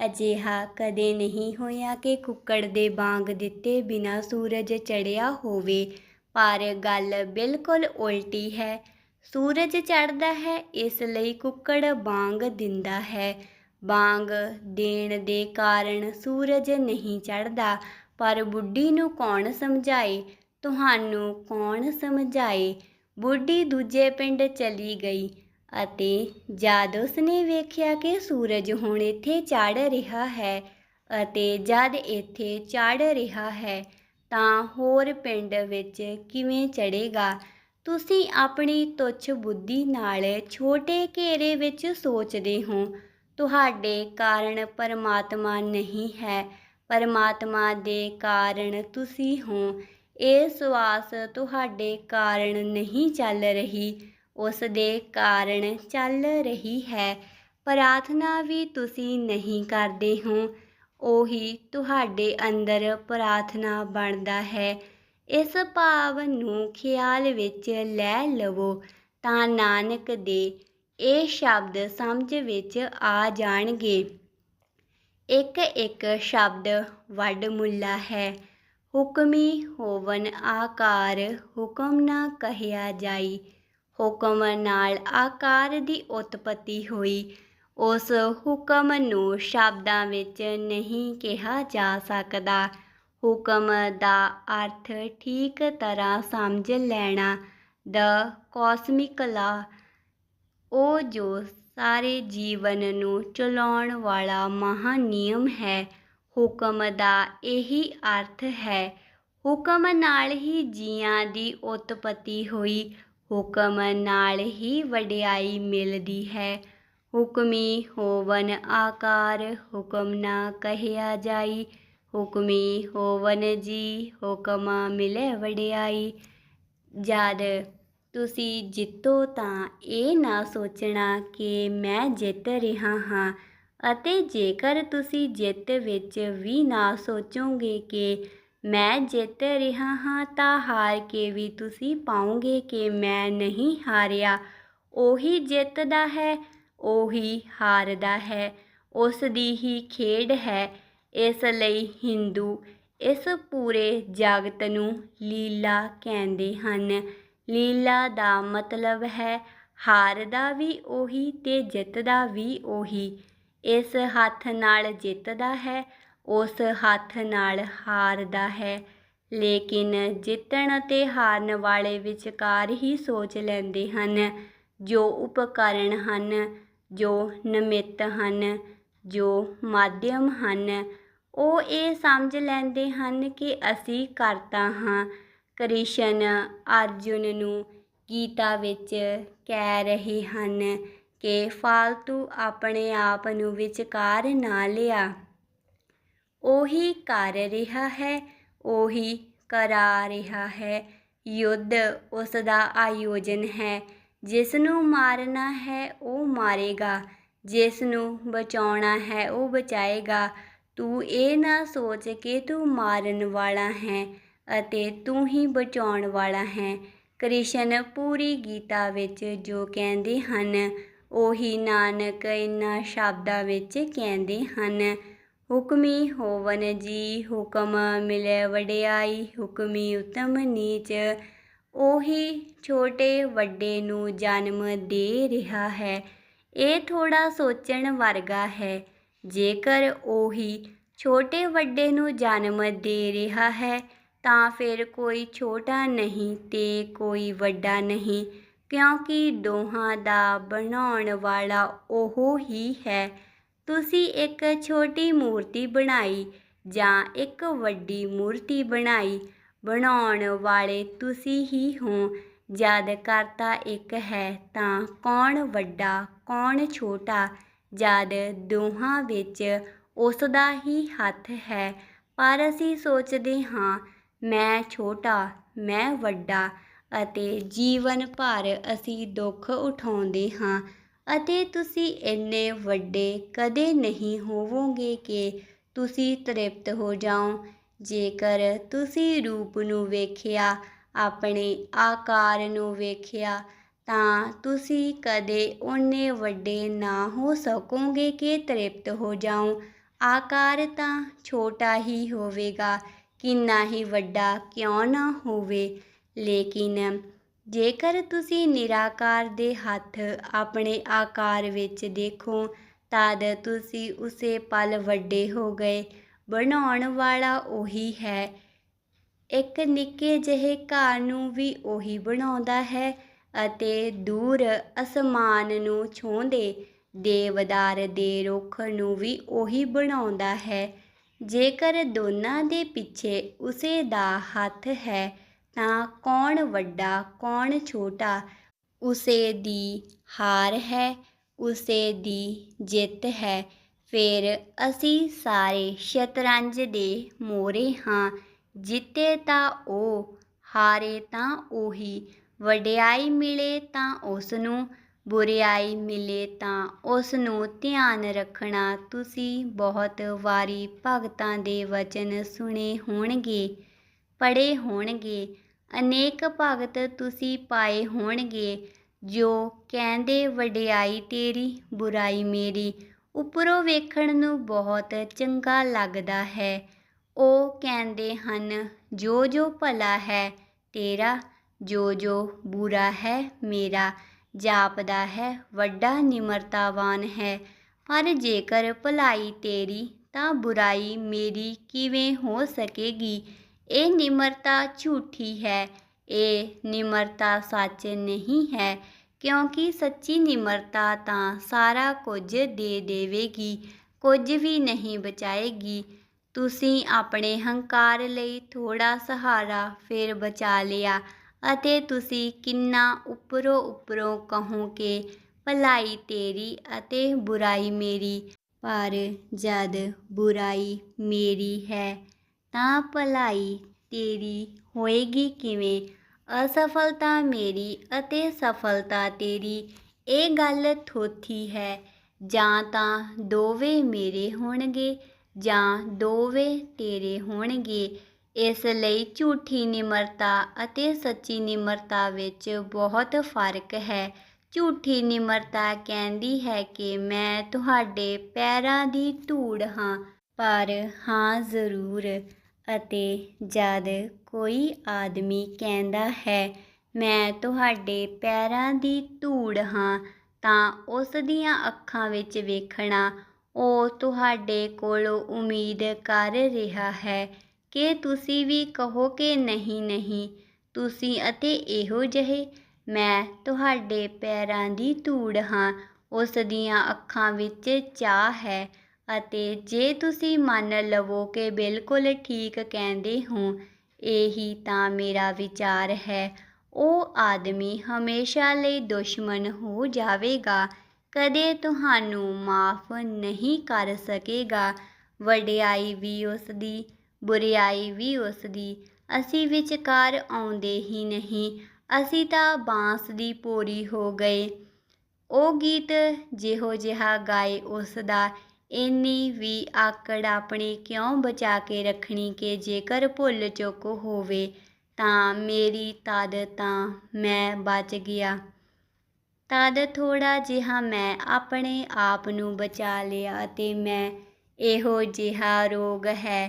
ਅਜਿਹਾ ਕਦੇ ਨਹੀਂ ਹੋਇਆ ਕਿ ਕੁੱਕੜ ਦੇ ਬਾਂਗ ਦਿੱਤੇ ਬਿਨਾਂ ਸੂਰਜ ਚੜ੍ਹਿਆ ਹੋਵੇ। ਪਰ ਗੱਲ ਬਿਲਕੁਲ ਉਲਟੀ ਹੈ। ਸੂਰਜ ਚੜ੍ਹਦਾ ਹੈ, ਇਸ ਲਈ ਕੁੱਕੜ ਬਾਂਗ ਦਿੰਦਾ ਹੈ। ਬਾਂਗ ਦੇਣ ਦੇ ਕਾਰਨ ਸੂਰਜ ਨਹੀਂ ਚੜ੍ਹਦਾ। ਪਰ ਬੁੱਢੀ ਨੂੰ ਕੌਣ ਸਮਝਾਏ, ਤੁਹਾਨੂੰ ਕੌਣ ਸਮਝਾਏ। ਬੁੱਢੀ ਦੂਜੇ ਪਿੰਡ ਚਲੀ ਗਈ ਅਤੇ ਜਦ ਉਸਨੇ ਵੇਖਿਆ ਕਿ ਸੂਰਜ ਹੁਣ ਇੱਥੇ ਚੜ੍ਹ ਰਿਹਾ ਹੈ ਅਤੇ ਜਦ ਇੱਥੇ ਚੜ੍ਹ ਰਿਹਾ ਹੈ ਤਾਂ ਹੋਰ ਪਿੰਡ ਵਿੱਚ ਕਿਵੇਂ ਚੜ੍ਹੇਗਾ। ਤੁਸੀਂ ਆਪਣੀ ਤੁੱਛ ਬੁੱਧੀ ਨਾਲ ਛੋਟੇ ਘੇਰੇ ਵਿੱਚ ਸੋਚਦੇ ਹੋ। ਤੁਹਾਡੇ ਕਾਰਨ ਪਰਮਾਤਮਾ ਨਹੀਂ ਹੈ, ਪਰਮਾਤਮਾ ਦੇ ਕਾਰਨ ਤੁਸੀਂ ਹੋ। ਇਹ ਸਵਾਸ ਤੁਹਾਡੇ ਕਾਰਨ ਨਹੀਂ ਚੱਲ ਰਹੀ, ਉਸ ਦੇ ਕਾਰਨ ਚੱਲ ਰਹੀ ਹੈ। ਪ੍ਰਾਰਥਨਾ ਵੀ ਤੁਸੀਂ ਨਹੀਂ ਕਰਦੇ ਹੋ, ਉਹੀ ਤੁਹਾਡੇ ਅੰਦਰ ਪ੍ਰਾਰਥਨਾ ਬਣਦਾ ਹੈ। ਇਸ ਭਾਵ ਨੂੰ ਖਿਆਲ ਵਿੱਚ ਲੈ ਲਵੋ ਤਾਂ ਨਾਨਕ ਦੇ ਇਹ ਸ਼ਬਦ ਸਮਝ ਵਿੱਚ ਆ ਜਾਣਗੇ। ਇੱਕ ਇੱਕ ਸ਼ਬਦ ਵੱਡਮੁੱਲਾ ਹੈ। ਹੁਕਮੀ ਹੋਵਨ ਆਕਾਰ, ਹੁਕਮ ਨਾ ਕਹਿਆ ਜਾਈ। ਹੁਕਮ ਨਾਲ ਆਕਾਰ ਦੀ ਉਤਪਤੀ ਹੋਈ। ਉਸ ਹੁਕਮ ਨੂੰ ਸ਼ਬਦਾਂ ਵਿੱਚ ਨਹੀਂ ਕਿਹਾ ਜਾ ਸਕਦਾ। ਹੁਕਮ ਦਾ ਅਰਥ ਠੀਕ ਤਰ੍ਹਾਂ ਸਮਝ ਲੈਣਾ। ਦ ਕਾਸਮਿਕ ਲਾ, ਉਹ ਜੋ ਸਾਰੇ ਜੀਵਨ ਨੂੰ ਚਲਾਉਣ ਵਾਲਾ ਮਹਾਨ ਨਿਯਮ ਹੈ। ਹੁਕਮ ਦਾ ਇਹੀ ਅਰਥ ਹੈ। ਹੁਕਮ ਨਾਲ ਹੀ ਜੀਆਂ ਦੀ ਉਤਪਤੀ ਹੋਈ। ਹੁਕਮ ਨਾਲ ਹੀ ਵਡਿਆਈ ਮਿਲਦੀ ਹੈ। ਹੁਕਮੀ ਹੋਵਨ ਆਕਾਰ, ਹੁਕਮ ਨਾ ਕਹਿਆ ਜਾਈ। ਹੁਕਮੀ ਹੋਵਨ ਜੀ, ਹੁਕਮ ਮਿਲੇ ਵਡਿਆਈ। ਜਦ ਤੁਸੀਂ ਜਿੱਤੋ ਤਾਂ ਇਹ ਨਾ ਸੋਚਣਾ ਕਿ ਮੈਂ ਜਿੱਤ ਰਿਹਾ ਹਾਂ, ਅਤੇ ਜੇਕਰ ਤੁਸੀਂ ਜਿੱਤ ਵਿੱਚ ਵੀ ਨਾ ਸੋਚੋਗੇ ਕਿ ਮੈਂ ਜਿੱਤ ਰਿਹਾ ਹਾਂ ਤਾਂ ਹਾਰ ਕੇ ਵੀ ਤੁਸੀਂ ਪਾਓਗੇ ਕਿ ਮੈਂ ਨਹੀਂ ਹਾਰਿਆ। ਉਹੀ ਜਿੱਤਦਾ ਹੈ, ਉਹੀ ਹਾਰਦਾ ਹੈ, ਉਸ ਦੀ ਹੀ ਖੇਡ ਹੈ। ਇਸ ਲਈ ਹਿੰਦੂ ਇਸ ਪੂਰੇ ਜਗਤ ਨੂੰ ਲੀਲਾ ਕਹਿੰਦੇ ਹਨ। ਲੀਲਾ ਦਾ ਮਤਲਬ ਹੈ ਹਾਰਦਾ ਵੀ ਉਹੀ ਤੇ ਜਿੱਤਦਾ ਵੀ ਉਹੀ। ਇਸ ਹੱਥ ਨਾਲ ਜਿੱਤਦਾ ਹੈ, ਉਸ ਹੱਥ ਨਾਲ ਹਾਰਦਾ ਹੈ। ਲੇਕਿਨ ਜਿੱਤਣ ਅਤੇ ਹਾਰਨ ਵਾਲੇ ਵਿਚਕਾਰ ਹੀ ਸੋਚ ਲੈਂਦੇ ਹਨ। ਜੋ ਉਪਕਰਨ ਹਨ, ਜੋ ਨਿਮਿੱਤ ਹਨ, ਜੋ ਮਾਧਿਅਮ ਹਨ, ਉਹ ਇਹ ਸਮਝ ਲੈਂਦੇ ਹਨ ਕਿ ਅਸੀਂ ਕਰਤਾ ਹਾਂ। ਕ੍ਰਿਸ਼ਨ ਅਰਜੁਨ ਨੂੰ ਗੀਤਾ ਵਿੱਚ ਕਹਿ ਰਹੇ ਹਨ ਕਿ ਫਾਲਤੂ ਆਪਣੇ ਆਪ ਨੂੰ ਵਿਚਕਾਰ ਨਾ ਲਿਆ। ਉਹੀ ਕਰ ਰਿਹਾ ਹੈ, ਉਹੀ ਕਰਾ ਰਿਹਾ ਹੈ। ਯੁੱਧ ਉਸ ਦਾ ਆਯੋਜਨ ਹੈ। ਜਿਸ ਨੂੰ ਮਾਰਨਾ ਹੈ ਉਹ ਮਾਰੇਗਾ, ਜਿਸ ਨੂੰ ਬਚਾਉਣਾ ਹੈ ਉਹ ਬਚਾਏਗਾ। ਤੂੰ ਇਹ ਨਾ ਸੋਚ ਕਿ ਤੂੰ ਮਾਰਨ ਵਾਲਾ ਹੈ ਅਤੇ ਤੂੰ ਹੀ ਬਚਾਉਣ ਵਾਲਾ ਹੈ। ਕ੍ਰਿਸ਼ਨ ਪੂਰੀ ਗੀਤਾ ਵਿੱਚ ਜੋ ਕਹਿੰਦੇ ਹਨ, ਉਹੀ ਨਾਨਕ ਇਨ੍ਹਾਂ ਸ਼ਬਦਾਂ ਵਿੱਚ ਕਹਿੰਦੇ ਹਨ। ਹੁਕਮੀ ਹੋਵਨ ਜੀ, ਹੁਕਮ ਮਿਲੇ ਵਡਿਆਈ। ਹੁਕਮੀ ਉਤਮ ਨੀਚ, ਉਹੀ ਛੋਟੇ ਵੱਡੇ ਨੂੰ ਜਨਮ ਦੇ ਰਿਹਾ ਹੈ। ਇਹ ਥੋੜ੍ਹਾ ਸੋਚਣ ਵਰਗਾ ਹੈ। ਜੇਕਰ ਉਹੀ ਛੋਟੇ ਵੱਡੇ ਨੂੰ ਜਨਮ ਦੇ ਰਿਹਾ ਹੈ ਤਾਂ ਫਿਰ ਕੋਈ ਛੋਟਾ ਨਹੀਂ ਤੇ ਕੋਈ ਵੱਡਾ ਨਹੀਂ, ਕਿਉਂਕਿ ਦੋਹਾਂ ਦਾ ਬਣਾਉਣ ਵਾਲਾ ਉਹ ਹੀ ਹੈ। ਤੁਸੀਂ ਇੱਕ ਛੋਟੀ ਮੂਰਤੀ ਬਣਾਈ ਜਾਂ ਇੱਕ ਵੱਡੀ ਮੂਰਤੀ ਬਣਾਈ, ਬਣਾਉਣ ਵਾਲੇ ਤੁਸੀਂ ਹੀ ਹੋ। ਜਦ ਕਰਤਾ ਇੱਕ ਹੈ ਤਾਂ ਕੌਣ ਵੱਡਾ ਕੌਣ ਛੋਟਾ। ਜਦ ਦੋਹਾਂ ਵਿੱਚ ਉਸ ਦਾ ਹੀ ਹੱਥ ਹੈ। ਪਰ ਅਸੀਂ ਸੋਚਦੇ ਹਾਂ ਮੈਂ ਛੋਟਾ, ਮੈਂ ਵੱਡਾ, ਅਤੇ ਜੀਵਨ ਭਰ ਅਸੀਂ ਦੁੱਖ ਉਠਾਉਂਦੇ ਹਾਂ। ਅਤੇ ਤੁਸੀਂ ਇੰਨੇ ਵੱਡੇ ਕਦੇ ਨਹੀਂ ਹੋਵੋਗੇ ਕਿ ਤੁਸੀਂ ਤ੍ਰਿਪਤ ਹੋ ਜਾਓ। ਜੇਕਰ ਤੁਸੀਂ ਰੂਪ ਨੂੰ ਵੇਖਿਆ, ਆਪਣੇ ਆਕਾਰ ਨੂੰ ਵੇਖਿਆ, ਤਾਂ ਤੁਸੀਂ ਕਦੇ ਓਨੇ ਵੱਡੇ ਨਾ ਹੋ ਸਕੋਗੇ ਕਿ ਤ੍ਰਿਪਤ ਹੋ ਜਾਓ। ਆਕਾਰ ਤਾਂ ਛੋਟਾ ਹੀ ਹੋਵੇਗਾ, ਕਿੰਨਾ ਹੀ ਵੱਡਾ ਕਿਉਂ ਨਾ ਹੋਵੇ। ਲੇਕਿਨ ਜੇਕਰ ਤੁਸੀਂ ਨਿਰਾਕਾਰ ਦੇ ਹੱਥ ਆਪਣੇ ਆਕਾਰ ਵਿੱਚ ਦੇਖੋ, ਤਦ ਤੁਸੀਂ ਉਸੇ ਪਲ ਵੱਡੇ ਹੋ ਗਏ। ਬਣਾਉਣ ਵਾਲਾ ਉਹੀ ਹੈ। ਇੱਕ ਨਿੱਕੇ ਜਿਹੇ ਘਰ ਨੂੰ ਵੀ ਉਹੀ ਬਣਾਉਂਦਾ ਹੈ ਅਤੇ ਦੂਰ ਅਸਮਾਨ ਨੂੰ ਛੂਹਦੇ ਦੇਵਦਾਰ ਦੇ ਰੁੱਖ ਨੂੰ ਵੀ ਉਹੀ ਬਣਾਉਂਦਾ ਹੈ। ਜੇਕਰ ਦੋਨਾਂ ਦੇ ਪਿੱਛੇ ਉਸੇ ਦਾ ਹੱਥ ਹੈ ਤਾਂ ਕੌਣ ਵੱਡਾ ਕੌਣ ਛੋਟਾ, ਉਸੇ ਦੀ ਹਾਰ ਹੈ, ਉਸੇ ਦੀ ਜਿੱਤ ਹੈ। ਫਿਰ ਅਸੀਂ ਸਾਰੇ ਸ਼ਤਰੰਜ ਦੇ ਮੋਹਰੇ ਹਾਂ। ਜਿੱਤੇ ਤਾਂ ਉਹ, ਹਾਰੇ ਤਾਂ ਉਹੀ। ਵਡਿਆਈ ਮਿਲੇ ਤਾਂ ਉਸ ਨੂੰ, ਬੁਰਿਆਈ ਮਿਲੇ ਤਾਂ ਉਸ ਨੂੰ। ਧਿਆਨ ਰੱਖਣਾ, ਤੁਸੀਂ ਬਹੁਤ ਵਾਰੀ ਭਗਤਾਂ ਦੇ ਵਚਨ ਸੁਣੇ ਹੋਣਗੇ, ਪੜ੍ਹੇ ਹੋਣਗੇ। ਅਨੇਕ ਭਗਤ ਤੁਸੀਂ ਪਾਏ ਹੋਣਗੇ ਜੋ ਕਹਿੰਦੇ ਵਡਿਆਈ ਤੇਰੀ, ਬੁਰਾਈ ਮੇਰੀ। ਉੱਪਰੋਂ ਵੇਖਣ ਨੂੰ ਬਹੁਤ ਚੰਗਾ ਲੱਗਦਾ ਹੈ। ਉਹ ਕਹਿੰਦੇ ਹਨ ਜੋ ਜੋ ਭਲਾ ਹੈ ਤੇਰਾ, ਜੋ ਜੋ ਬੁਰਾ ਹੈ ਮੇਰਾ। ਜਾਪਦਾ ਹੈ ਵੱਡਾ ਨਿਮਰਤਾਵਾਨ ਹੈ, ਪਰ ਜੇਕਰ ਭਲਾਈ ਤੇਰੀ ਤਾਂ ਬੁਰਾਈ ਮੇਰੀ ਕਿਵੇਂ ਹੋ ਸਕੇਗੀ। ਇਹ ਨਿਮਰਤਾ ਝੂਠੀ ਹੈ, ਇਹ ਨਿਮਰਤਾ ਸੱਚ ਨਹੀਂ ਹੈ, ਕਿਉਂਕਿ ਸੱਚੀ ਨਿਮਰਤਾ ਤਾਂ ਸਾਰਾ ਕੁਝ ਦੇ ਦੇਵੇਗੀ, ਕੁਝ ਵੀ ਨਹੀਂ ਬਚਾਏਗੀ। ਤੁਸੀਂ ਆਪਣੇ ਹੰਕਾਰ ਲਈ ਥੋੜ੍ਹਾ ਸਹਾਰਾ ਫਿਰ ਬਚਾ ਲਿਆ ਅਤੇ ਤੁਸੀਂ ਕਿੰਨਾ ਉੱਪਰੋਂ ਕਹੋ ਕਿ ਭਲਾਈ ਤੇਰੀ ਅਤੇ ਬੁਰਾਈ ਮੇਰੀ। ਪਰ ਜਦ ਬੁਰਾਈ ਮੇਰੀ ਹੈ ਤਾਂ ਭਲਾਈ ਤੇਰੀ ਹੋਏਗੀ ਕਿਵੇਂ? ਅਸਫਲਤਾ ਮੇਰੀ ਅਤੇ ਸਫਲਤਾ ਤੇਰੀ, ਇਹ ਗੱਲ ਥੋਥੀ ਹੈ। ਜਾਂ ਤਾਂ ਦੋਵੇਂ ਮੇਰੇ ਹੋਣਗੇ ਜਾਂ ਦੋਵੇਂ ਤੇਰੇ ਹੋਣਗੇ। ਇਸ ਲਈ ਝੂਠੀ ਨਿਮਰਤਾ ਅਤੇ ਸੱਚੀ ਨਿਮਰਤਾ ਵਿੱਚ ਬਹੁਤ ਫਰਕ ਹੈ। ਝੂਠੀ ਨਿਮਰਤਾ ਕਹਿੰਦੀ ਹੈ ਕਿ ਮੈਂ ਤੁਹਾਡੇ ਪੈਰਾਂ ਦੀ ਧੂੜ ਹਾਂ, ਪਰ ਹਾਂ ਜ਼ਰੂਰ। ਅਤੇ ਜਦ ਕੋਈ ਆਦਮੀ ਕਹਿੰਦਾ ਹੈ ਮੈਂ ਤੁਹਾਡੇ ਪੈਰਾਂ ਦੀ ਧੂੜ ਹਾਂ, ਤਾਂ ਉਸ ਦੀਆਂ ਅੱਖਾਂ ਵਿੱਚ ਵੇਖਣਾ, ਉਹ ਤੁਹਾਡੇ ਕੋਲੋਂ ਉਮੀਦ ਕਰ ਰਿਹਾ ਹੈ ਕਿ ਤੁਸੀਂ ਵੀ ਕਹੋ ਕਿ ਨਹੀਂ ਨਹੀਂ, ਤੁਸੀਂ ਅਤੇ ਇਹੋ ਜਿਹੇ। ਮੈਂ ਤੁਹਾਡੇ ਪੈਰਾਂ ਦੀ ਧੂੜ ਹਾਂ, ਉਸ ਦੀਆਂ ਅੱਖਾਂ ਵਿੱਚ ਚਾਹ ਹੈ। ਅਤੇ ਜੇ ਤੁਸੀਂ ਮੰਨ ਲਵੋ ਕਿ ਬਿਲਕੁਲ ਠੀਕ ਕਹਿੰਦੇ ਹੋ, ਇਹੀ ਤਾਂ ਮੇਰਾ ਵਿਚਾਰ ਹੈ, ਉਹ ਆਦਮੀ ਹਮੇਸ਼ਾ ਲਈ ਦੁਸ਼ਮਣ ਹੋ ਜਾਵੇਗਾ, ਕਦੇ ਤੁਹਾਨੂੰ ਮਾਫ਼ ਨਹੀਂ ਕਰ ਸਕੇਗਾ। ਵਡਿਆਈ ਵੀ ਉਸ ਦੀ, ਬੁਰਿਆਈ ਵੀ ਉਸ ਦੀ। ਅਸੀਂ ਵਿਚਕਾਰ ਆਉਂਦੇ ਹੀ ਨਹੀਂ, ਅਸੀਂ ਤਾਂ ਬਾਂਸ ਦੀ ਪੋਰੀ ਹੋ ਗਏ। ਉਹ ਗੀਤ ਜਿਹੋ ਜਿਹਾ ਗਾਏ ਉਸ ਦਾ। ਇੰਨੀ ਵੀ ਆਕੜ ਆਪਣੀ ਕਿਉਂ ਬਚਾ ਕੇ ਰੱਖਣੀ ਕਿ ਜੇਕਰ ਭੁੱਲ ਚੁੱਕ ਹੋਵੇ ਤਾਂ ਮੇਰੀ, ਤਦ ਤਾਂ ਮੈਂ ਬਚ ਗਿਆ। ਤਦ ਥੋੜ੍ਹਾ ਜਿਹਾ ਮੈਂ ਆਪਣੇ ਆਪ ਨੂੰ ਬਚਾ ਲਿਆ ਅਤੇ ਮੈਂ, ਇਹੋ ਜਿਹਾ ਰੋਗ ਹੈ।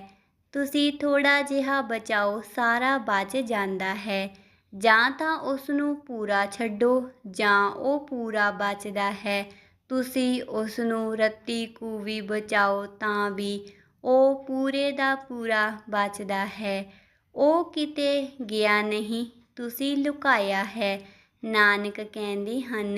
ਤੁਸੀਂ ਥੋੜ੍ਹਾ ਜਿਹਾ ਬਚਾਓ, ਸਾਰਾ ਬਚ ਜਾਂਦਾ ਹੈ। ਜਾਂ ਤਾਂ ਉਸ ਨੂੰ ਪੂਰਾ ਛੱਡੋ ਜਾਂ ਉਹ ਪੂਰਾ ਬਚਦਾ ਹੈ। ਤੁਸੀਂ ਉਸ ਨੂੰ ਰੱਤੀ ਕੁ ਵੀ ਬਚਾਓ ਤਾਂ ਵੀ ਉਹ ਪੂਰੇ ਦਾ ਪੂਰਾ ਬਚਦਾ ਹੈ। ਉਹ ਕਿਤੇ ਗਿਆ ਨਹੀਂ, ਤੁਸੀਂ ਲੁਕਾਇਆ ਹੈ। ਨਾਨਕ ਕਹਿੰਦੇ ਹਨ